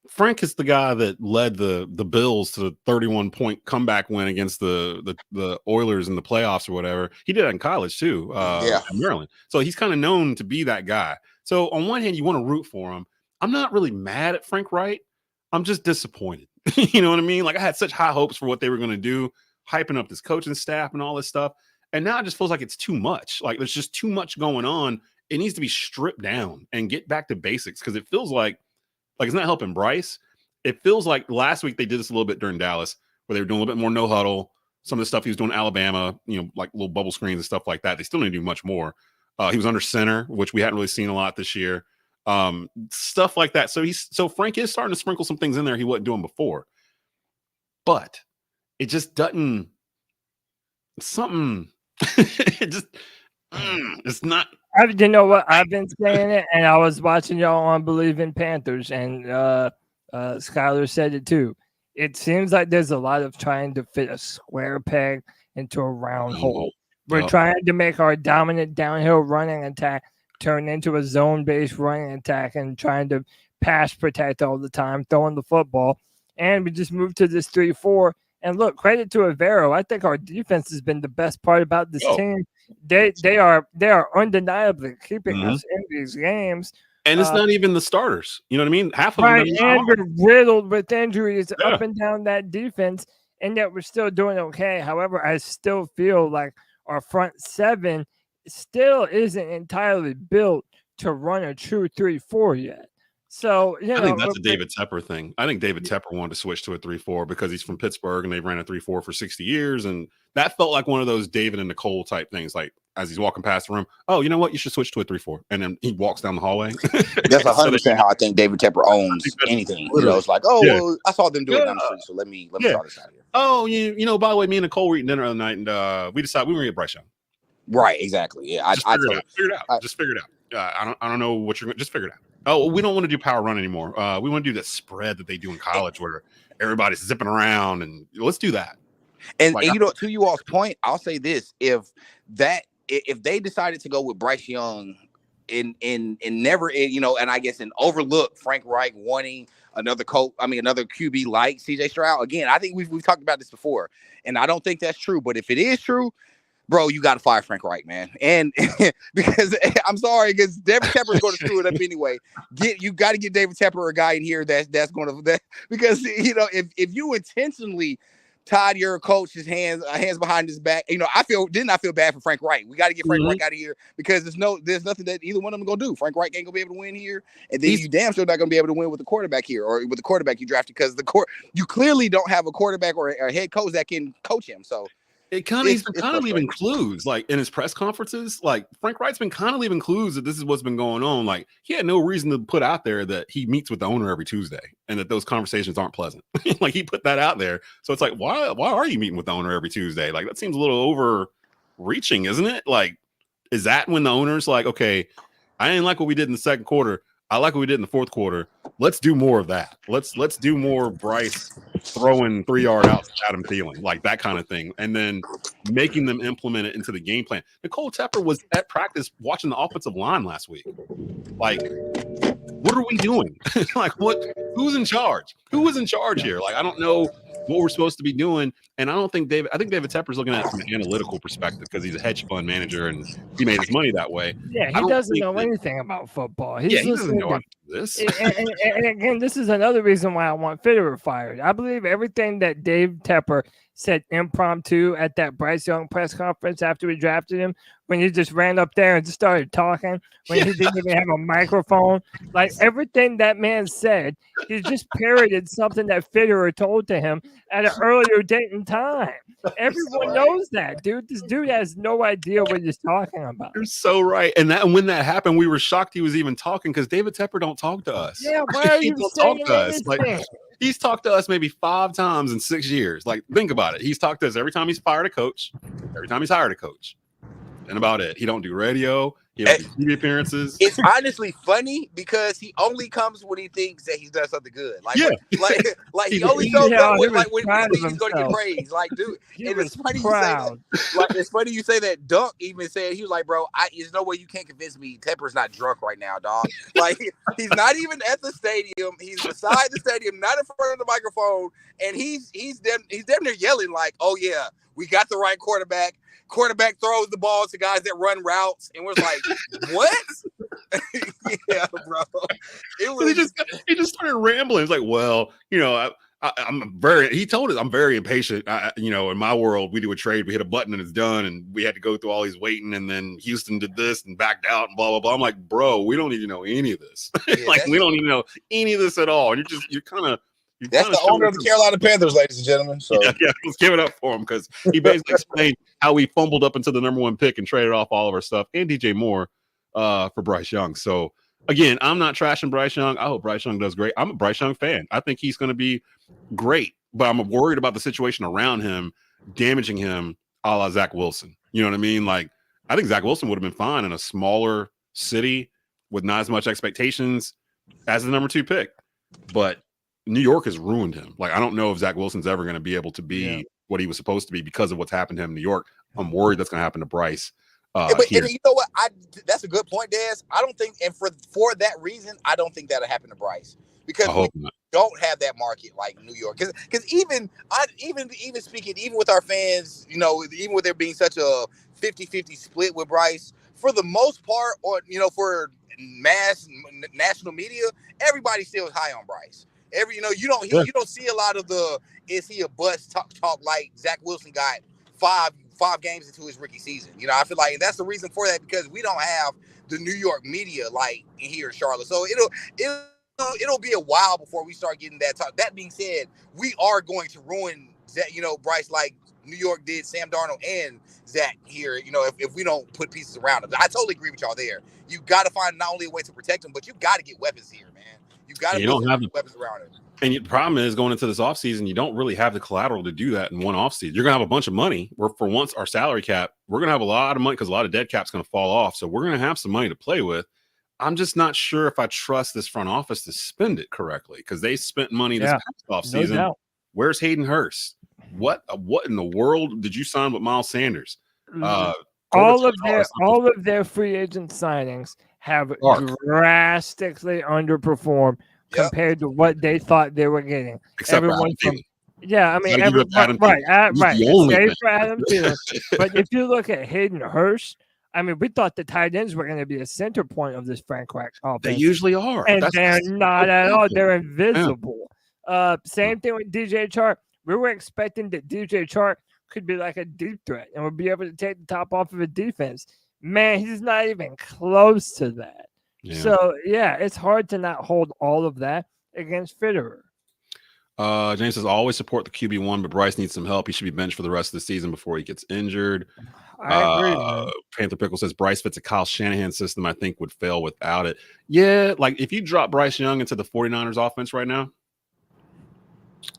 Frank is the guy that led the Bills to the 31-point comeback win against the Oilers in the playoffs or whatever. He did that in college too, in Maryland. So he's kind of known to be that guy. So on one hand, you want to root for him. I'm not really mad at Frank Wright. I'm just disappointed. You know what I mean? Like, I had such high hopes for what they were going to do, hyping up this coaching staff and all this stuff. And now it just feels like it's too much. Like there's just too much going on. It needs to be stripped down and get back to basics because it feels like it's not helping Bryce. It feels like last week they did this a little bit during Dallas where they were doing a little bit more no huddle. Some of the stuff he was doing in Alabama, like little bubble screens and stuff like that. They still need to do much more. He was under center, which we hadn't really seen a lot this year. Stuff like that. So Frank is starting to sprinkle some things in there he wasn't doing before. But it just doesn't something. It just it's not. You know what? I've been saying it, and I was watching y'all on Believing Panthers, and Skylar said it too. It seems like there's a lot of trying to fit a square peg into a round hole. We're trying to make our dominant downhill running attack turn into a zone-based running attack and trying to pass protect all the time, throwing the football. And we just moved to this 3-4. And look, credit to Rivera. I think our defense has been the best part about this team. They are undeniably keeping us in these games. And it's not even the starters. You know what I mean? Half of them. And we're riddled with injuries up and down that defense, and yet we're still doing okay. However, I still feel like our front seven still isn't entirely built to run a true 3-4 yet. So, I think that's a David Tepper thing. I think David Tepper wanted to switch to a 3-4 because he's from Pittsburgh and they've ran a 3-4 for 60 years. And that felt like one of those David and Nicole type things. Like as he's walking past the room, oh, you know what? You should switch to a 3-4. And then he walks down the hallway. That's 100% how I think David Tepper owns anything. It's like, well, I saw them do it down the street. So let me start this out here. Oh, you know, by the way, me and Nicole were eating dinner the other night and we decided we were going to get Bryce Young. Right. Exactly. Yeah. Just figure it out. I don't know what you're going to just figure it out. Oh, we don't want to do power run anymore. We want to do that spread that they do in college where everybody's zipping around, and let's do that. And to you all's point, I'll say this: if they decided to go with Bryce Young and never, and I guess and overlook Frank Reich wanting another QB like CJ Stroud. Again, I think we've talked about this before, and I don't think that's true. But if it is true, bro, you got to fire Frank Reich, man. And because I'm sorry, because David Tepper is going to screw it up anyway. You got to get David Tepper, a guy in here that's going to because if you intentionally tied your coach's hands behind his back, I feel bad for Frank Reich. We got to get Frank Reich out of here because there's nothing that either one of them gonna do. Frank Reich ain't gonna be able to win here, and then you damn sure not gonna be able to win with the quarterback here or with the quarterback you drafted because you clearly don't have a quarterback or a head coach that can coach him. So. He's been kind of leaving clues, like in his press conferences. Like Frank Reich's been kind of leaving clues that this is what's been going on. Like he had no reason to put out there that he meets with the owner every Tuesday and that those conversations aren't pleasant. Like he put that out there, so it's like, why are you meeting with the owner every Tuesday? Like that seems a little overreaching, isn't it? Like, is that when the owner's like, okay, I didn't like what we did in the second quarter. I like what we did in the fourth quarter. Let's do more of that. Let's do more Bryce throwing 3-yard outs to Adam Thielen, like that kind of thing, and then making them implement it into the game plan. Nicole Tepper was at practice watching the offensive line last week. Like, what are we doing? Like, who's in charge? Who is in charge here? Like, I don't know what we're supposed to be doing. And I think David Tepper's looking at it from an analytical perspective because he's a hedge fund manager and he made his money that way. Yeah, he doesn't know anything about football. He doesn't know how to do this. And again, this is another reason why I want Fetti fired. I believe everything that Dave Tepper said impromptu at that Bryce Young press conference after we drafted him, when he just ran up there and just started talking, when he didn't even have a microphone. Like everything that man said, he just parroted something that Fetti told to him at an earlier date and time. Everyone knows that, dude. This dude has no idea what he's talking about. You're so right. And when that happened, we were shocked he was even talking because David Tepper don't talk to us. Yeah, why are you saying us? Like, he's talked to us maybe 5 times in 6 years. Like, think about it. He's talked to us every time he's fired a coach, every time he's hired a coach. And about it. He don't do radio. He don't do TV appearances. It's honestly funny because he only comes when he thinks that he's done something good. Like he only shows up when he thinks he's going to get praised. Like, dude, it's funny you say that. Like, it's funny you say that. Dunk even said, he was like, bro, there's no way you can't convince me Tepper's not drunk right now, dog. Like, he's not even at the stadium. He's beside the stadium, not in front of the microphone, and he's damn near yelling like, oh yeah, we got the right quarterback. Quarterback throws the ball to guys that run routes, and we're like, "What?" Yeah, bro. He just started rambling. It's like, well, He told us I'm very impatient. In my world, we do a trade, we hit a button and it's done, and we had to go through all these waiting, and then Houston did this and backed out and blah blah blah. I'm like, bro, we don't need to know any of this. Like, we don't need to know any of this at all. And you're kind of. That's the owner of the Carolina Panthers, ladies and gentlemen. So yeah, let's give it up for him, because he basically explained how we fumbled up into the number 1 pick and traded off all of our stuff and DJ Moore for Bryce Young. So again, I'm not trashing Bryce Young. I hope Bryce Young does great. I'm a Bryce Young fan. I think he's going to be great, but I'm worried about the situation around him damaging him, a la Zach Wilson. You know what I mean? Like, I think Zach Wilson would have been fine in a smaller city with not as much expectations as the number 2 pick, but New York has ruined him. Like, I don't know if Zach Wilson's ever going to be able to be what he was supposed to be because of what's happened to him in New York. I'm worried that's going to happen to Bryce. But you know what? That's a good point, Des. I don't think, and for that reason, I don't think that'll happen to Bryce, because we don't have that market like New York. Because even speaking, even with our fans, even with there being such a 50-50 split with Bryce, for the most part, or for mass national media, everybody still is high on Bryce. You don't see a lot of the is he a bust talk like Zach Wilson got five games into his rookie season. I feel like that's the reason for that, because we don't have the New York media like here in Charlotte. So it'll be a while before we start getting that talk. That being said, we are going to ruin Bryce like New York did Sam Darnold and Zach here. If we don't put pieces around him. I totally agree with y'all there. You got to find not only a way to protect him, but you got to get weapons here, man. You got to put weapons around him. And the problem is, going into this offseason, you don't really have the collateral to do that in one offseason. You're going to have a bunch of money. Where for once, our salary cap, we're going to have a lot of money because a lot of dead cap's going to fall off. So we're going to have some money to play with. I'm just not sure if I trust this front office to spend it correctly, because they spent money this past offseason. No, where's Hayden Hurst? What in the world did you sign with Miles Sanders? All of their free agent signings have drastically underperformed compared to what they thought they were getting. Except everyone for right. Save for Adam Thielen. But if you look at Hayden Hurst, we thought the tight ends were going to be a center point of this Frank Reich offense. They usually are. And they're not at all. They're invisible. Yeah. Same thing with DJ Chark. We were expecting that DJ Chark could be like a deep threat and would be able to take the top off of a defense. Man, he's not even close to that. Yeah. So, it's hard to not hold all of that against Fitterer. James says, always support the QB1, but Bryce needs some help. He should be benched for the rest of the season before he gets injured. I agree. Panther Pickle says, Bryce fits a Kyle Shanahan system, I think would fail without it. Yeah, like if you drop Bryce Young into the 49ers offense right now,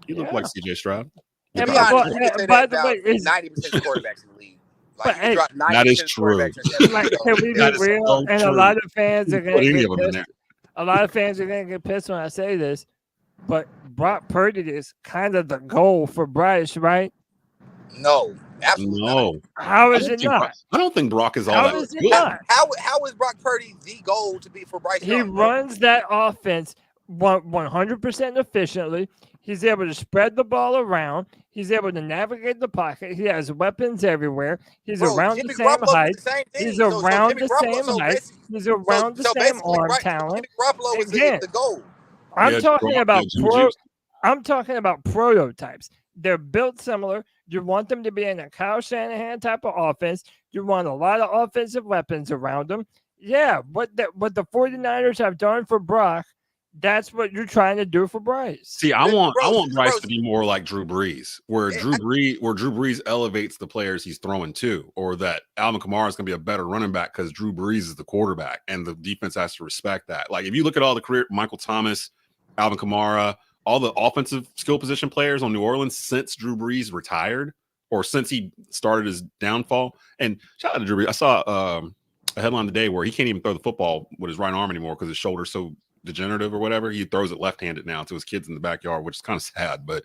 he look like CJ Stroud. By the way, 90% of quarterbacks in the league. That is true. Can we be real? And a lot of fans are going to get pissed. A lot of fans are going to get pissed when I say this, but Brock Purdy is kind of the goal for Bryce, right? No, absolutely not. How is it not? I don't think Brock is all that good. How is Brock Purdy the goal to be for Bryce Young? He runs that offense 100% efficiently. He's able to spread the ball around. He's able to navigate the pocket. He has weapons everywhere. He's around the same height. He's around the same height. He's around the same arm talent. Garoppolo is the goal. I'm talking about prototypes. They're built similar. You want them to be in a Kyle Shanahan type of offense. You want a lot of offensive weapons around them. Yeah, what the 49ers have done for Brock, that's what you're trying to do for Bryce. See, I want Bryce to be more like Drew Brees, where Drew Brees elevates the players he's throwing to, or that Alvin Kamara is going to be a better running back because Drew Brees is the quarterback, and the defense has to respect that. Like if you look at all the career, Michael Thomas, Alvin Kamara, all the offensive skill position players on New Orleans since Drew Brees retired, or since he started his downfall. And shout out to Drew Brees. I saw a headline today where he can't even throw the football with his right arm anymore because his shoulder's so degenerative or whatever. He throws it left-handed now to his kids in the backyard, which is kind of sad. But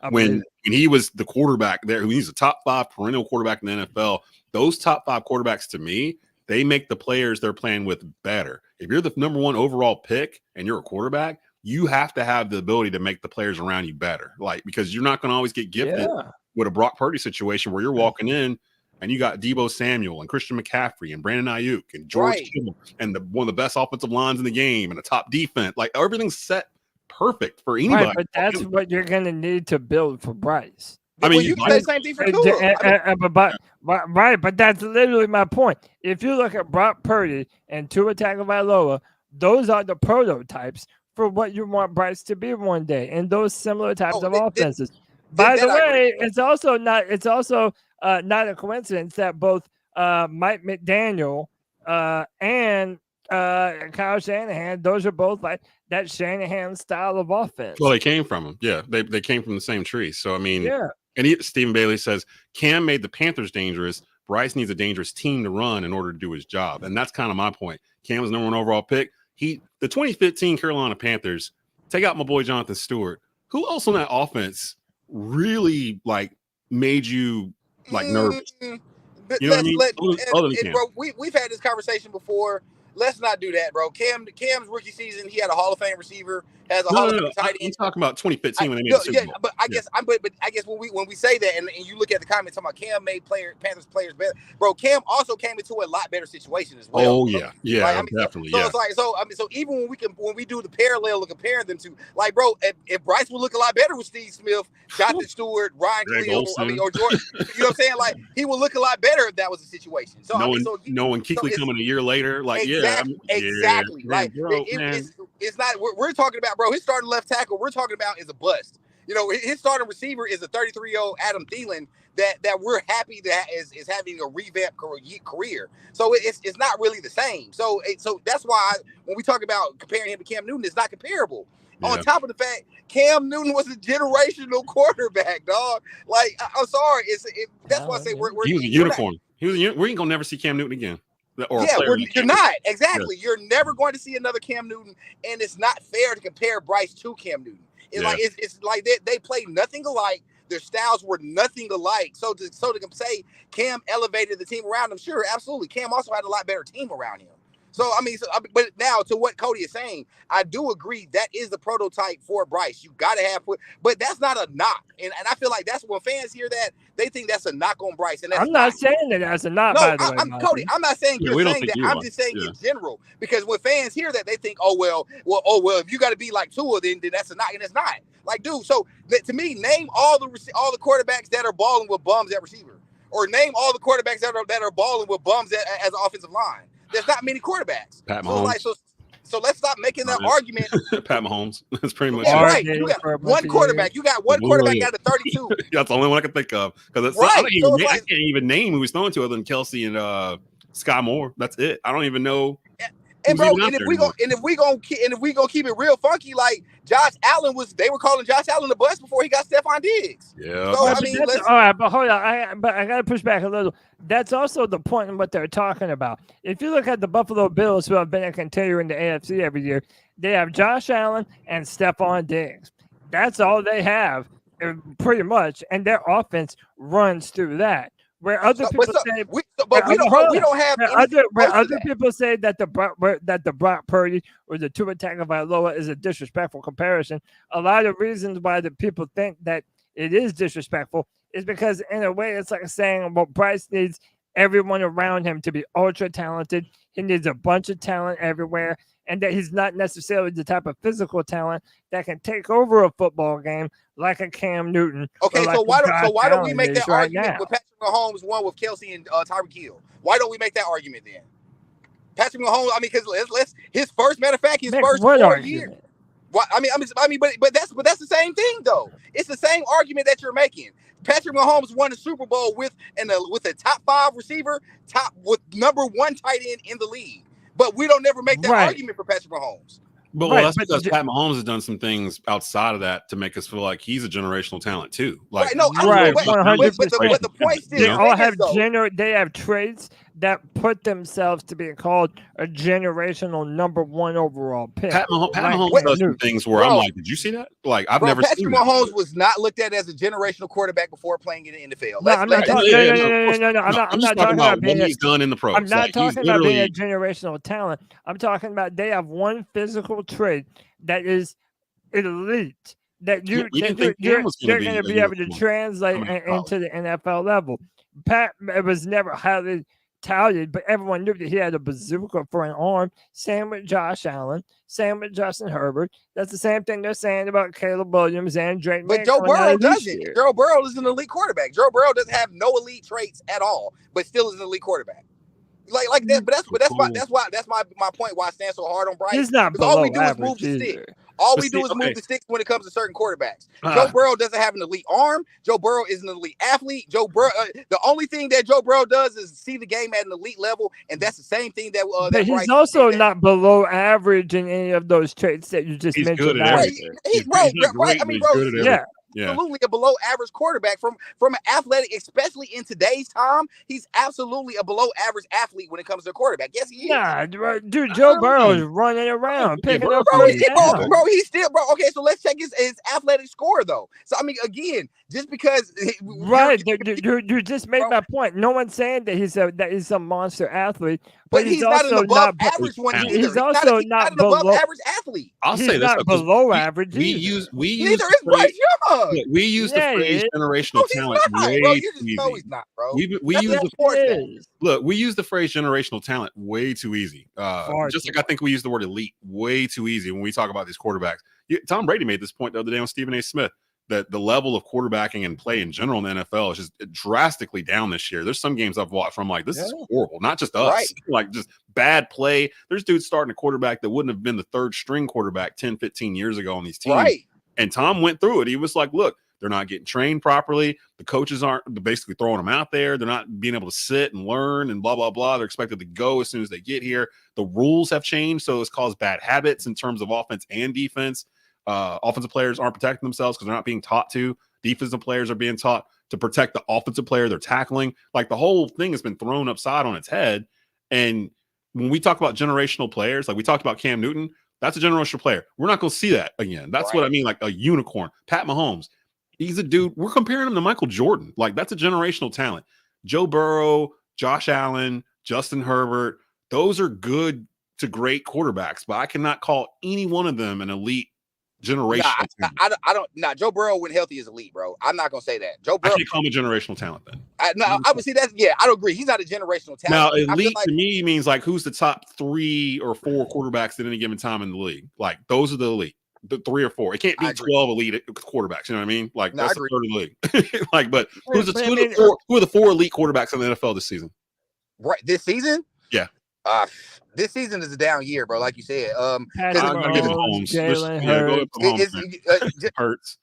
when he was the quarterback there, he's a top 5 perennial quarterback in the NFL. Those top 5 quarterbacks, to me, they make the players they're playing with better. If you're the number 1 overall pick and you're a quarterback, you have to have the ability to make the players around you better. Like, because you're not going to always get gifted with a Brock Purdy situation where you're walking in and you got Deebo Samuel and Christian McCaffrey and Brandon Ayuk and George Kittle and one of the best offensive lines in the game and a top defense. Like everything's set perfect for anybody. Right, but that's what you're going to need to build for Bryce. I mean, you can say the same thing for Tua. Right, but that's literally my point. If you look at Brock Purdy and Tua Tagovailoa, those are the prototypes for what you want Bryce to be one day, and those similar types of offenses. By the way, it's also not a coincidence that both Mike McDaniel and Kyle Shanahan, those are both like that Shanahan style of offense. Well, they came from him. Yeah, they came from the same tree. So I mean, yeah. And Stephen Bailey says Cam made the Panthers dangerous. Bryce needs a dangerous team to run in order to do his job, and that's kind of my point. Cam was #1 overall pick. The 2015 Carolina Panthers, take out my boy Jonathan Stewart. Who else on that offense really like made you like nervous? You know what I mean? Bro, we've had this conversation before. Let's not do that, bro. Cam's rookie season, he had a Hall of Fame receiver, has a Hall of Fame tight end. I'm talking about 2015 when they made the Super Bowl. But I guess when we say that and you look at the comments talking about Cam made Panthers players better, bro. Cam also came into a lot better situation as well. Oh yeah, definitely. So even when we do the parallel of comparing them to, like, bro, if Bryce would look a lot better with Steve Smith, Jonathan Stewart, Ryan Cleo, or Jordan, you know what I'm saying? Like, he would look a lot better if that was the situation. So knowing Kuechly coming a year later, like exactly. Like, bro, it's not. We're talking about, bro. His starting left tackle we're talking about is a bust. You know, his starting receiver is a 33-year-old Adam Thielen that we're happy that is having a revamped career. So it's not really the same. So that's why when we talk about comparing him to Cam Newton, it's not comparable. Yeah. On top of the fact, Cam Newton was a generational quarterback, dog. Like, I'm sorry, that's why I say he was a unicorn. We ain't gonna never see Cam Newton again. You're not. Exactly. Yeah. You're never going to see another Cam Newton, and it's not fair to compare Bryce to Cam Newton. It's like they played nothing alike. Their styles were nothing alike. So to say Cam elevated the team around him, sure, absolutely. Cam also had a lot better team around him. So, but now to what Cody is saying, I do agree that is the prototype for Bryce. You got to have but that's not a knock. And I feel like that's when fans hear that, they think that's a knock on Bryce. And I'm not saying that that's a knock, by the way. Cody, I'm not saying you're saying that. I'm just saying in general. Because when fans hear that, they think, oh, well, if you got to be like Tua, then that's a knock. And it's not. Like, dude, so to me, name all the quarterbacks that are balling with bums at receiver. Or name all the quarterbacks that are balling with bums as an offensive line. There's not many quarterbacks. Pat Mahomes. So let's stop making that argument. Pat Mahomes. That's pretty much right. You got one quarterback. You got one quarterback out of 32. That's the only one I can think of. Because I can't even name who he's throwing to other than Kelsey and Sky Moore. That's it. I don't even know. And bro, if we gonna keep it real funky, like Josh Allen they were calling Josh Allen the bust before he got Stephon Diggs. Yeah. So all right, but hold on. I gotta push back a little. That's also the point in what they're talking about. If you look at the Buffalo Bills, who have been a contender in the AFC every year, they have Josh Allen and Stephon Diggs. That's all they have, pretty much, and their offense runs through that. Where other people say, we don't have. Other people say that the Brock Purdy or the Tua Tagovailoa is a disrespectful comparison. A lot of reasons why the people think that it is disrespectful is because in a way it's like saying, well, Bryce needs everyone around him to be ultra talented. He needs a bunch of talent everywhere, and that he's not necessarily the type of physical talent that can take over a football game like a Cam Newton. Okay, so why don't we make that argument with Patrick Mahomes won with Kelsey and Tyreek Hill? Why don't we make that argument then? Patrick Mahomes, because his first 4 years. But that's the same thing though. It's the same argument that you're making. Patrick Mahomes won the Super Bowl with a top 5 receiver, with #1 tight end in the league. But we don't never make that argument for Patrick Mahomes. But that's because Pat Mahomes has done some things outside of that to make us feel like he's a generational talent too. Like, but the point still, they all have they have traits that put themselves to be called a generational #1 overall pick. Pat Mahomes does some things where I'm like, did you see that? Like, I've never seen that. Patrick Mahomes was not looked at as a generational quarterback before playing in the NFL. I'm not talking about what he's done in the pros. I'm not talking about being a generational talent. I'm talking about they have one physical trait that is elite. That you're going to be able to translate into the NFL level. Pat was never highly touted, but everyone knew that he had a bazooka for an arm. Same with Josh Allen. Same with Justin Herbert. That's the same thing they're saying about Caleb Williams and Drake May. But Joe Burrow doesn't. Joe Burrow is an elite quarterback. Joe Burrow doesn't have no elite traits at all, but still is an elite quarterback. Like that, but that's my point. Why I stand so hard on Bryce? He's not below all we do is average move the either. stick. All we do is move the sticks when it comes to certain quarterbacks. Joe Burrow doesn't have an elite arm. Joe Burrow is an elite athlete. Joe Burrow, the only thing that Joe Burrow does is see the game at an elite level, and that's the same thing that. But he's also not below average in any of those traits that you just mentioned. Absolutely a below average quarterback from an athletic, especially in today's time. He's absolutely a below average athlete when it comes to a quarterback. Yes, he is. Nah, dude, Joe Burrow is running around, picking up. He's still, bro. Okay, so let's check his athletic score though. So I mean, again, just because you just made my point. No one's saying that he's a monster athlete, but he's not an above average one either. He's also not an above average athlete. I'll say this: below average. We use neither is Bryce Young. We use the phrase generational talent way too easy. No, he's not, bro. We use the phrase generational talent way too easy. Just like I think we use the word elite way too easy when we talk about these quarterbacks. Tom Brady made this point the other day on Stephen A. Smith that the level of quarterbacking and play in general in the NFL is just drastically down this year. There's some games I've watched from like, this is horrible. Not just us, like just bad play. There's dudes starting a quarterback that wouldn't have been the third string quarterback 10, 15 years ago on these teams. Right. And Tom went through it. He was like, look, they're not getting trained properly. The coaches aren't basically throwing them out there. They're not being able to sit and learn and blah, blah, blah. They're expected to go as soon as they get here. The rules have changed, so it's caused bad habits in terms of offense and defense. Offensive players aren't protecting themselves because they're not being taught to. Defensive players are being taught to protect the offensive player they're tackling. Like the whole thing has been thrown upside on its head. And when we talk about generational players, like we talked about Cam Newton, that's a generational player. We're not going to see that again. That's what I mean, like a unicorn. Pat Mahomes, he's a dude. We're comparing him to Michael Jordan. Like that's a generational talent. Joe Burrow, Josh Allen, Justin Herbert, those are good to great quarterbacks, but I cannot call any one of them an elite generational talent. I don't. Joe Burrow when healthy is elite, bro. I'm not gonna say that. Joe Burrow. I can't call him a generational talent then. I would see that. Yeah, I don't agree. He's not a generational talent. Now, elite to me means like who's the top 3 or 4 quarterbacks at any given time in the league. Like those are the elite, the 3 or 4. It can't be 12 elite quarterbacks. You know what I mean? Like that's the third of the league. Like, but who are the 4 elite quarterbacks in the NFL this season? Right, this season? Yeah. This season is a down year, bro. Like you said, Jalen Hurts.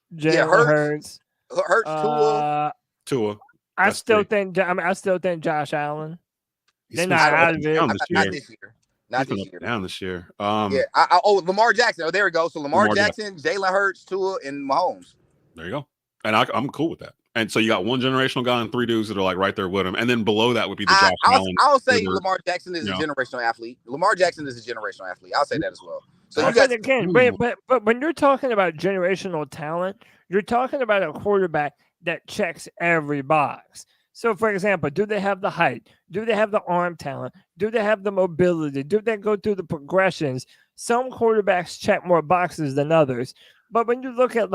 Hurts. Tua. I still think Josh Allen. They're not out of it. Not this year. Not this year. Down this year. Lamar Jackson. Oh, there we go. So Lamar Jackson, Jalen Hurts, Tua, and Mahomes. There you go. And I'm cool with that. And so you got one generational guy and 3 dudes that are like right there with him. And then below that would be the Josh Allen. I'll say Lamar Jackson is a generational athlete. Lamar Jackson is a generational athlete. I'll say that as well. So but when you're talking about generational talent, you're talking about a quarterback that checks every box. So, for example, do they have the height? Do they have the arm talent? Do they have the mobility? Do they go through the progressions? Some quarterbacks check more boxes than others. But when you look at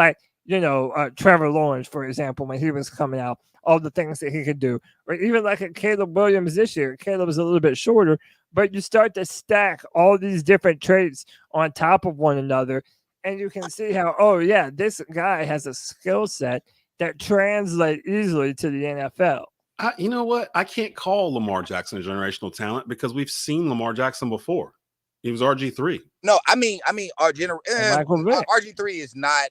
Trevor Lawrence, for example, when he was coming out, all the things that he could do, or even like a Caleb Williams this year. Caleb is a little bit shorter, but you start to stack all these different traits on top of one another, and you can see how, this guy has a skill set that translate easily to the NFL. You know what? I can't call Lamar Jackson a generational talent because we've seen Lamar Jackson before. He was RG3. No, I mean, RG3 is not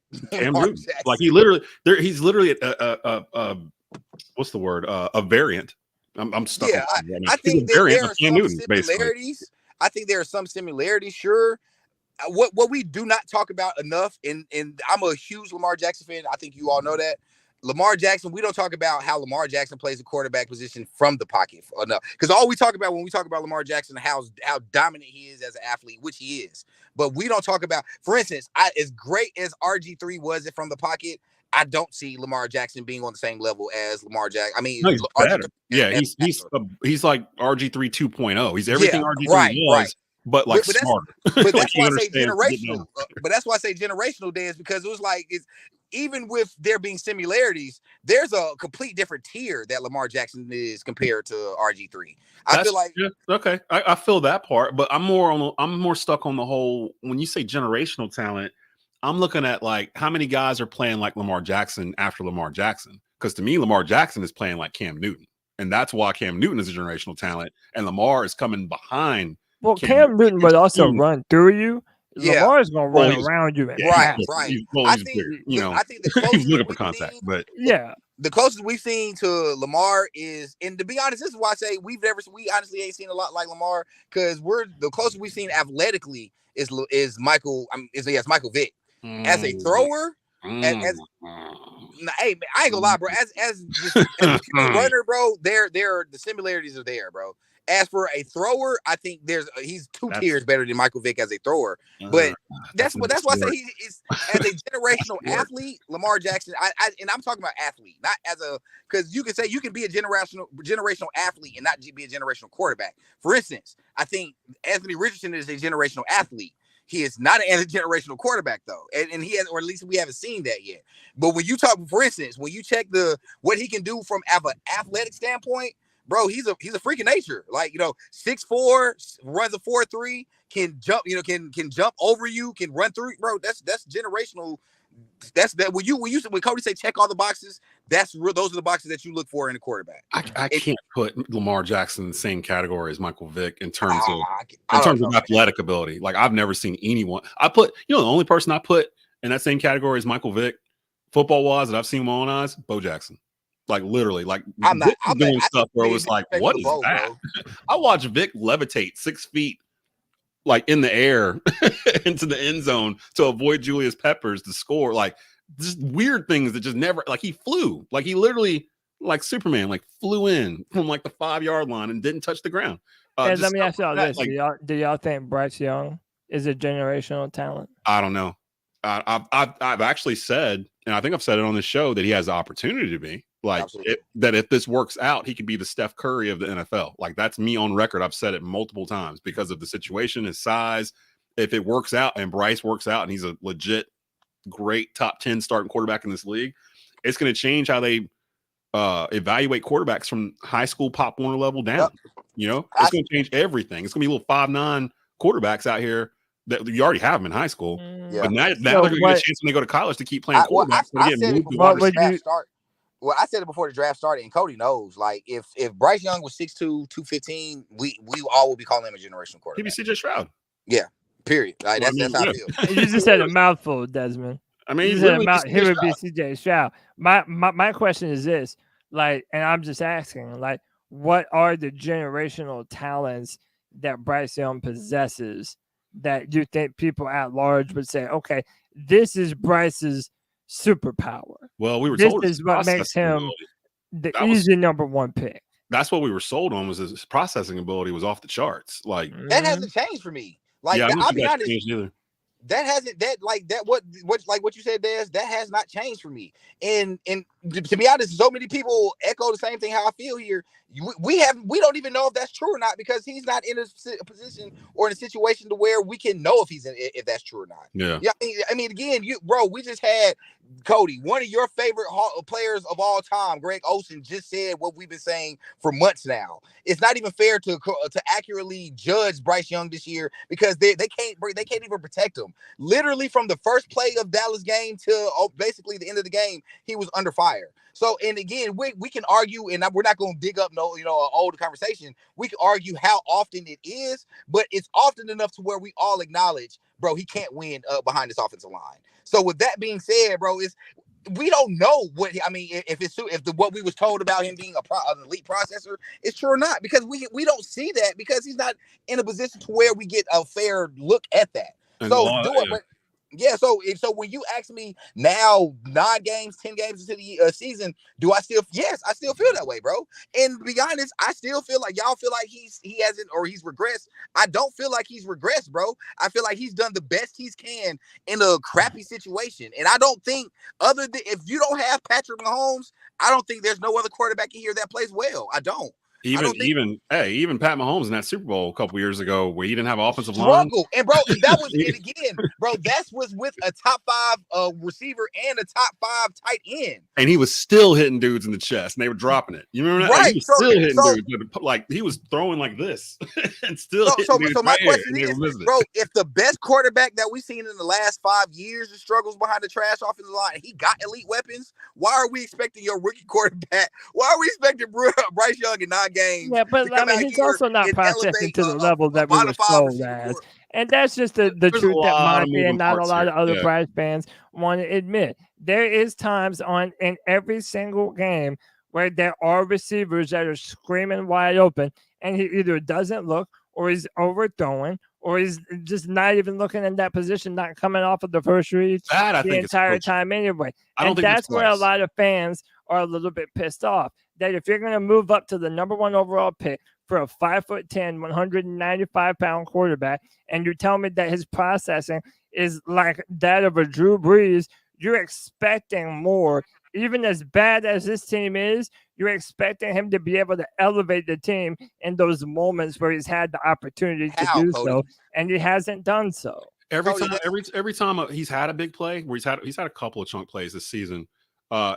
like he's literally what's the word? A variant. I'm stuck. Yeah, I think there are some similarities. I think there are some similarities. Sure. What we do not talk about enough, and I'm a huge Lamar Jackson fan. I think you all know that. Lamar Jackson, we don't talk about how Lamar Jackson plays the quarterback position from the pocket enough. Because all we talk about when we talk about Lamar Jackson, how dominant he is as an athlete, which he is. But we don't talk about, for instance, as great as RG3 was from the pocket, I don't see Lamar Jackson being on the same level as Lamar Jackson. I mean, he's better. He's like RG3 2.0. He's everything RG3 was. Right. but like smarter. But that's he why I say understands generational. But that's why I say generational, Dez, because it was like even with there being similarities, there's a complete different tier that Lamar Jackson is compared to RG3. I feel like okay, I feel that part, but I'm more stuck on the whole. When you say generational talent, I'm looking at like how many guys are playing like Lamar Jackson after Lamar Jackson. Because to me, Lamar Jackson is playing like Cam Newton, and that's why Cam Newton is a generational talent, and Lamar is coming behind. Well, Cam Newton would also run through you. Yeah. Lamar's gonna run around you. Right. I think the closest he's looking for contact, but the closest we've seen to Lamar is, and to be honest, this is why I say we honestly ain't seen a lot like Lamar, because the closest we've seen athletically is Michael. Michael Vick as a thrower. Hey, man, I ain't gonna lie, bro. As a runner, bro, the similarities are there, bro. As for a thrower, I think he's two tiers better than Michael Vick as a thrower. But that's why I say he's as a generational athlete, Lamar Jackson. And I'm talking about athlete, not because you can say you can be a generational athlete and not be a generational quarterback. For instance, I think Anthony Richardson is a generational athlete. He is not an generational quarterback, though, and he has, or at least we haven't seen that yet. But when you talk, for instance, when you check what he can do from an athletic standpoint, bro, he's a freak of nature. Like, 6'4", runs a 4.3, can jump, can jump over you, can run through, bro. That's generational. When Cody say check all the boxes, those are the boxes that you look for in a quarterback. I can't put Lamar Jackson in the same category as Michael Vick in terms of athletic ability. Like, I've never seen anyone. The only person I put in that same category is Michael Vick, football wise, that I've seen with my own eyes, Bo Jackson. Like, literally, like I'm doing stuff where it was like, what is that? I watched Vic levitate 6 feet, like in the air into the end zone to avoid Julius Peppers to score. Like, just weird things that just never, like, he flew, like he literally, like Superman, like flew in from like the 5-yard line and didn't touch the ground. And let me ask y'all this: do y'all think Bryce Young is a generational talent? I don't know. I've actually said, and I think I've said it on this show, that he has the opportunity to be. Like, that if this works out, he could be the Steph Curry of the NFL. Like, that's me on record. I've said it multiple times because of the situation, his size. If it works out and Bryce works out and he's a legit great top 10 starting quarterback in this league, it's going to change how they evaluate quarterbacks from high school Pop Warner level down. It's going to change everything. It's going to be little 5'9" quarterbacks out here that you already have them in high school. But now they're going to get a chance when they go to college to keep playing quarterbacks. I said it before the draft started, and Cody knows. Like, if Bryce Young was 6'2", 215, we all would be calling him a generational quarterback. He'd be CJ Stroud. Yeah, period. Like, that's how I feel. You just said a mouthful, Desmond. I mean, he would be CJ Stroud. My question is this, like, and I'm just asking, like, what are the generational talents that Bryce Young possesses that you think people at large would say, okay, this is Bryce's superpower? Well, we were this told is what makes him the easy number one pick. That's what we were sold on, was his processing ability was off the charts. Like, that hasn't changed for me. Like, I'll be honest, what you said, Des, that has not changed for me. And to be honest, so many people echo the same thing how I feel here. We don't even know if that's true or not, because he's not in a position or in a situation to where we can know if that's true or not. Yeah. I mean, again, we just had Cody, one of your favorite players of all time, Greg Olsen, just said what we've been saying for months now. It's not even fair to accurately judge Bryce Young this year, because they can't even protect him. Literally, from the first play of Dallas game till basically the end of the game, he was under fire. So, and again, we can argue, and we're not going to dig up an old conversation. We can argue how often it is, but it's often enough to where we all acknowledge, bro, he can't win behind this offensive line. So with that being said, bro, we don't know if what we was told about him being an elite processor is true or not, because we don't see that, because he's not in a position to where we get a fair look at that. So when you ask me now, 9 games, 10 games into the season, I still feel that way, bro. And to be honest, I still feel like y'all feel like he's regressed. I don't feel like he's regressed, bro. I feel like he's done the best he can in a crappy situation. And I don't think, other than if you don't have Patrick Mahomes, I don't think there's no other quarterback in here that plays well. I don't. Even Pat Mahomes in that Super Bowl a couple years ago where he didn't have offensive line. And bro, that was it again, bro. That was with a top 5 receiver and a top 5 tight end, and he was still hitting dudes in the chest, and they were dropping it. You remember that? Right. Like, he was still hitting dudes, like he was throwing like this, and still. So my question is, bro, if the best quarterback that we've seen in the last 5 years struggles behind the trash offensive line, and he got elite weapons, why are we expecting your rookie quarterback? Why are we expecting Bryce Young in 9 games? Yeah, but I mean, he's also not processing to the level that we were sold as. And that's just the truth that Monty and not a lot of other Bryce fans want to admit. There is times in every single game where there are receivers that are screaming wide open, and he either doesn't look, or he's overthrowing, or he's just not even looking in that position, not coming off of the first read the entire time anyway. And that's where a lot of fans are a little bit pissed off. That if you're going to move up to the number 1 overall pick for a 5'10", 195-pound quarterback, and you tell me that his processing is like that of a Drew Brees, you're expecting more. Even as bad as this team is, you're expecting him to be able to elevate the team in those moments where he's had the opportunity to do so, and he hasn't done so. Every time he's had a big play, where he's had a couple of chunk plays this season.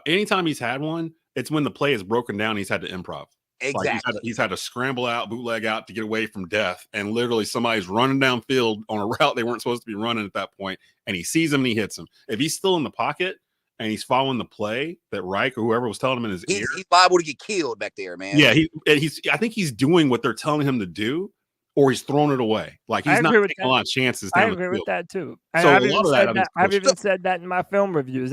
Anytime he's had one, it's when the play is broken down. He's had to improv. Exactly. Like he's had to scramble out, bootleg out to get away from death, and literally somebody's running downfield on a route they weren't supposed to be running at that point, and he sees him and he hits him. If he's still in the pocket and he's following the play that Reich or whoever was telling him in his ear, he's liable to get killed back there, man. Yeah, I think he's doing what they're telling him to do, or he's throwing it away. Like he's not taking a lot of chances. I agree with that too. So a lot of that, I've even said that in my film reviews.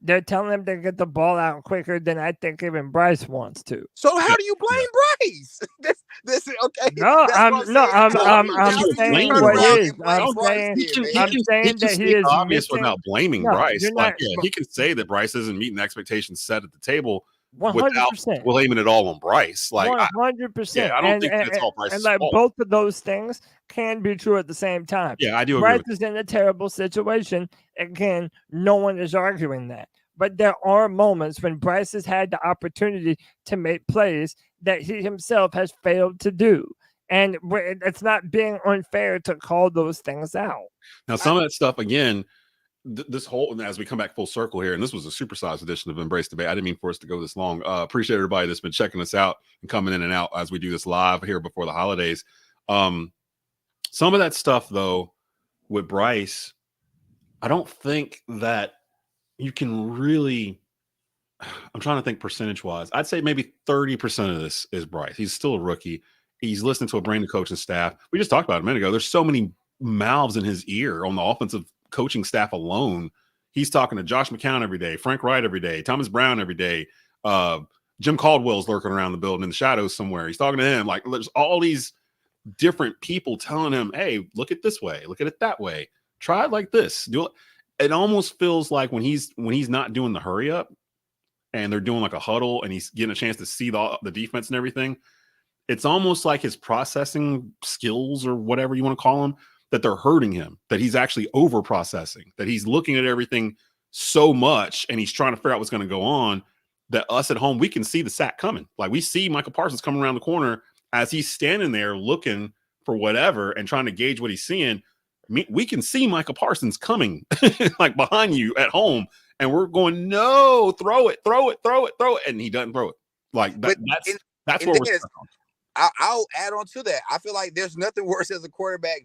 They're telling him to get the ball out quicker than I think even Bryce wants to. So how do you blame Bryce? This is okay. I'm saying what it is. I'm saying that he is obvious without blaming Bryce. He can say that Bryce isn't meeting the expectations set at the table 100%. without blaming it all on Bryce. Like 100%. I don't think that's all Bryce's fault. Both of those things can be true at the same time. Yeah, I do. Bryce is in a terrible situation. Again, no one is arguing that. But there are moments when Bryce has had the opportunity to make plays that he himself has failed to do. And it's not being unfair to call those things out. Now, some of that stuff, again, this whole, as we come back full circle here, and this was a supersized edition of Embrace Debate. I didn't mean for us to go this long. Appreciate everybody that's been checking us out and coming in and out as we do this live here before the holidays. Some of that stuff, though, with Bryce, I don't think that you can really, I'm trying to think percentage wise. I'd say maybe 30% of this is Bryce. He's still a rookie. He's listening to a brand new coaching staff. We just talked about it a minute ago. There's so many mouths in his ear on the offensive coaching staff alone. He's talking to Josh McCown every day, Frank Wright every day, Thomas Brown every day. Jim Caldwell's lurking around the building in the shadows somewhere. He's talking to him. Like, there's all these different people telling him, hey, look at this way, look at it that way, try it like this, do it. It almost feels like when he's not doing the hurry up and they're doing like a huddle and he's getting a chance to see the defense and everything, it's almost like his processing skills or whatever you want to call them, that they're hurting him, that he's actually over processing, that he's looking at everything so much and he's trying to figure out what's going to go on, that us at home, we can see the sack coming. Like, we see Michael Parsons coming around the corner as he's standing there looking for whatever and trying to gauge what he's seeing. We can see Michael Parsons coming like behind you at home, and we're going, no, throw it. And he doesn't throw it. Like that's where we're stuck on. I'll add on to that. I feel like there's nothing worse as a quarterback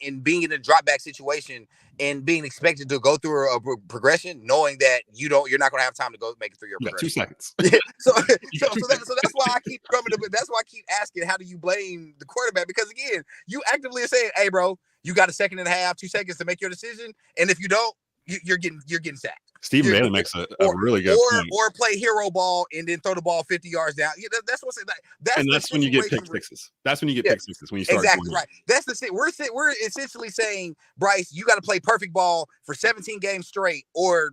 in being in a drop back situation and being expected to go through a progression, knowing that you're not going to have time to go make it through your progression. 2 seconds. so that's why I keep coming to. That's why I keep asking, how do you blame the quarterback? Because again, you actively are saying, hey, bro, you got a second and a half, 2 seconds to make your decision, and if you don't, you're getting sacked. Stephen Bailey makes a really good point. Or play hero ball and then throw the ball 50 yards down. Yeah, that's what's that's when you get pick sixes. That's when you get pick sixes, when you start exactly right. That's the thing. We're essentially saying, Bryce, you got to play perfect ball for 17 games straight, or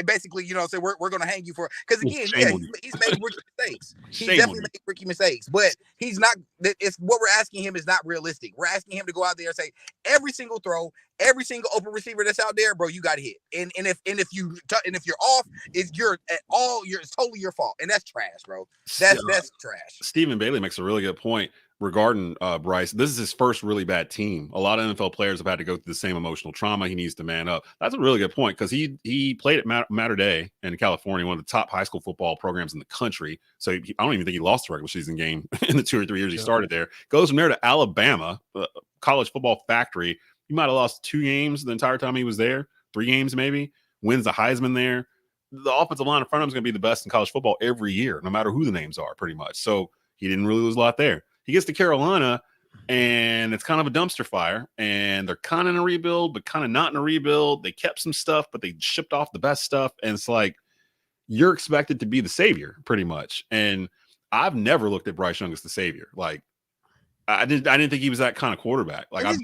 basically, you know, say we're going to hang you for, because again, he's made rookie mistakes. He's definitely made rookie mistakes, but he's not. It's what we're asking him is not realistic. We're asking him to go out there and say every single throw, every single open receiver that's out there, bro, you got hit. And if you're off, it's totally your fault, and that's trash, bro. That's trash. Stephen Bailey makes a really good point regarding Bryce. This is his first really bad team. A lot of NFL players have had to go through the same emotional trauma. He needs to man up. That's a really good point, because he played at Mater Dei in California, one of the top high school football programs in the country. So I don't even think he lost the regular season game in the 2 or 3 years he started there. Goes from there to Alabama, college football factory. He might have lost 2 games the entire time he was there, 3 games maybe. Wins the Heisman there. The offensive line in front of him is going to be the best in college football every year, no matter who the names are, pretty much. So he didn't really lose a lot there. He gets to Carolina, and it's kind of a dumpster fire, and they're kind of in a rebuild, but kind of not in a rebuild. They kept some stuff, but they shipped off the best stuff, and it's like you're expected to be the savior, pretty much. And I've never looked at Bryce Young as the savior. Like, I didn't think he was that kind of quarterback. Like, it's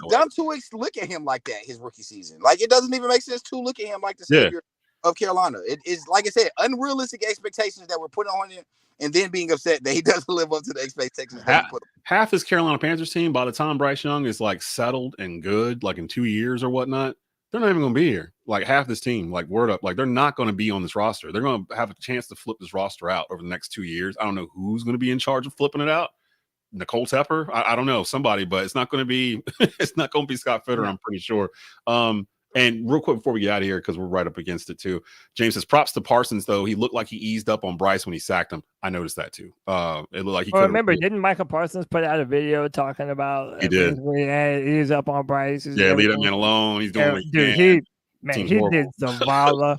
dumb to look at him like that his rookie season. Like, it doesn't even make sense to look at him like the savior of Carolina. It is, like I said, unrealistic expectations that were put on him, and then being upset that he doesn't live up to the expectations that he put on. Half his Carolina Panthers team, by the time Bryce Young is like settled and good, like in 2 years or whatnot, they're not even going to be here. Like, half this team, like, word up, like, they're not going to be on this roster. They're going to have a chance to flip this roster out over the next 2 years. I don't know who's going to be in charge of flipping it out. Nicole Tepper, I don't know, somebody, but it's not going to be Scott Fitter, I'm pretty sure. And real quick before we get out of here, because we're right up against it too, James says props to Parsons, though. He looked like he eased up on Bryce when he sacked him. I noticed that too. It looked like he remember, didn't Michael Parsons put out a video talking about he did he's up on Bryce? Leave that man alone. He's doing what he can. He did Zavala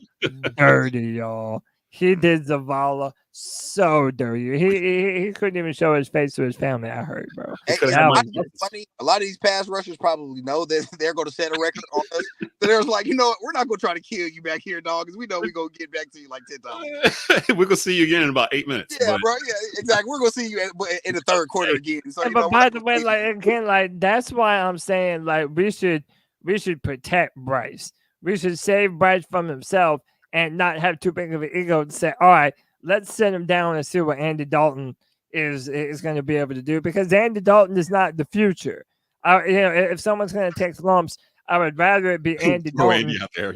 dirty, y'all. He did Zavala so dirty. He couldn't even show his face to his family. I heard, bro. A lot of these pass rushers probably know that they're going to set a record on us. So they're like, you know what? We're not going to try to kill you back here, dog, because we know we're going to get back to you like 10 times. We're going to see you again in about 8 minutes. Yeah, bro. Yeah, exactly. We're going to see you in the third quarter again. So, but by the way, that's why I'm saying, like, we should protect Bryce. We should save Bryce from himself and not have too big of an ego to say, all right, let's sit him down and see what Andy Dalton is going to be able to do, because Andy Dalton is not the future. If someone's going to take lumps, I would rather it be Andy Dalton out there,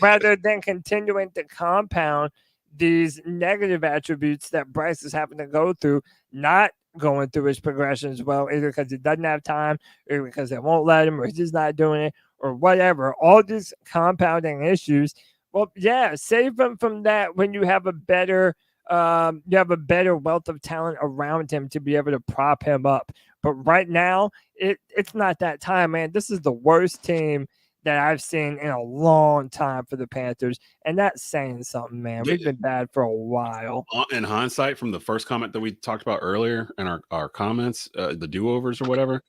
rather than continuing to compound these negative attributes that Bryce is having to go through, not going through his progressions well, either because he doesn't have time, or because they won't let him, or he's just not doing it, or whatever. All these compounding issues. Well, yeah, save him from that when you have a better wealth of talent around him to be able to prop him up. But right now, it's not that time, man. This is the worst team that I've seen in a long time for the Panthers, and that's saying something, man. We've been bad for a while. In hindsight, from the first comment that we talked about earlier in our comments, the do-overs or whatever,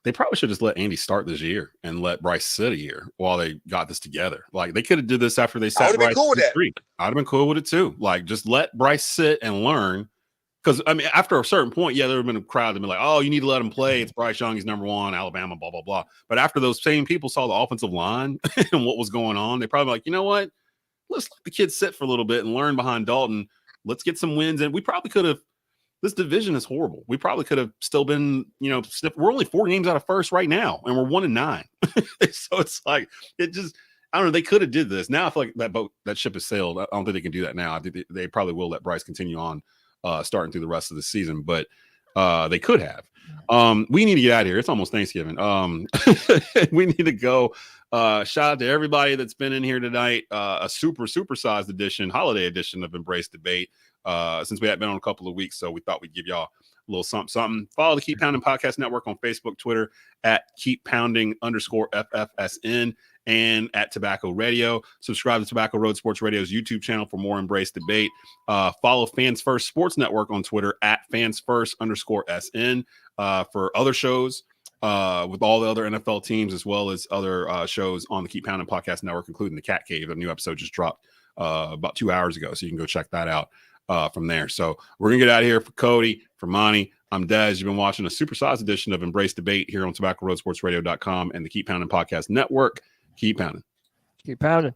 they probably should just let Andy start this year and let Bryce sit a year while they got this together. Like, they could have did this after they sat Bryce cool I'd have been cool with it too. Like, just let Bryce sit and learn. Because, I mean, after a certain point, there would have been a crowd that would be like, oh, you need to let him play. It's Bryce Young. He's number 1, Alabama, blah, blah, blah. But after those same people saw the offensive line and what was going on, they probably like, you know what? Let's let the kid sit for a little bit and learn behind Dalton. Let's get some wins. And we probably could have. This division is horrible. We probably could have still been, we're only 4 games out of first right now, and we're 1-9. So it's like, I don't know. They could have did this. Now I feel like that ship has sailed. I don't think they can do that now. I think they probably will let Bryce continue on starting through the rest of the season, but they could have. We need to get out of here. It's almost Thanksgiving. We need to go. Shout out to everybody that's been in here tonight. A supersized edition, holiday edition of Embrace Debate. Since we had been on a couple of weeks, so we thought we'd give y'all a little something. Follow the Keep Pounding Podcast Network on Facebook, Twitter at Keep Pounding _FFSN and at Tobacco Radio. Subscribe to Tobacco Road Sports Radio's YouTube channel for more Embrace Debate. Follow Fans First Sports Network on Twitter at fansfirst _SN for other shows with all the other NFL teams, as well as other shows on the Keep Pounding Podcast Network, including the Cat Cave. A new episode just dropped about 2 hours ago, so you can go check that out from there. So we're gonna get out of here. For Cody, for Monty, I'm Des. You've been watching a supersized edition of Embrace Debate here on TobaccoRoadSportsRadio.com and the Keep Pounding Podcast Network. Keep pounding. Keep pounding.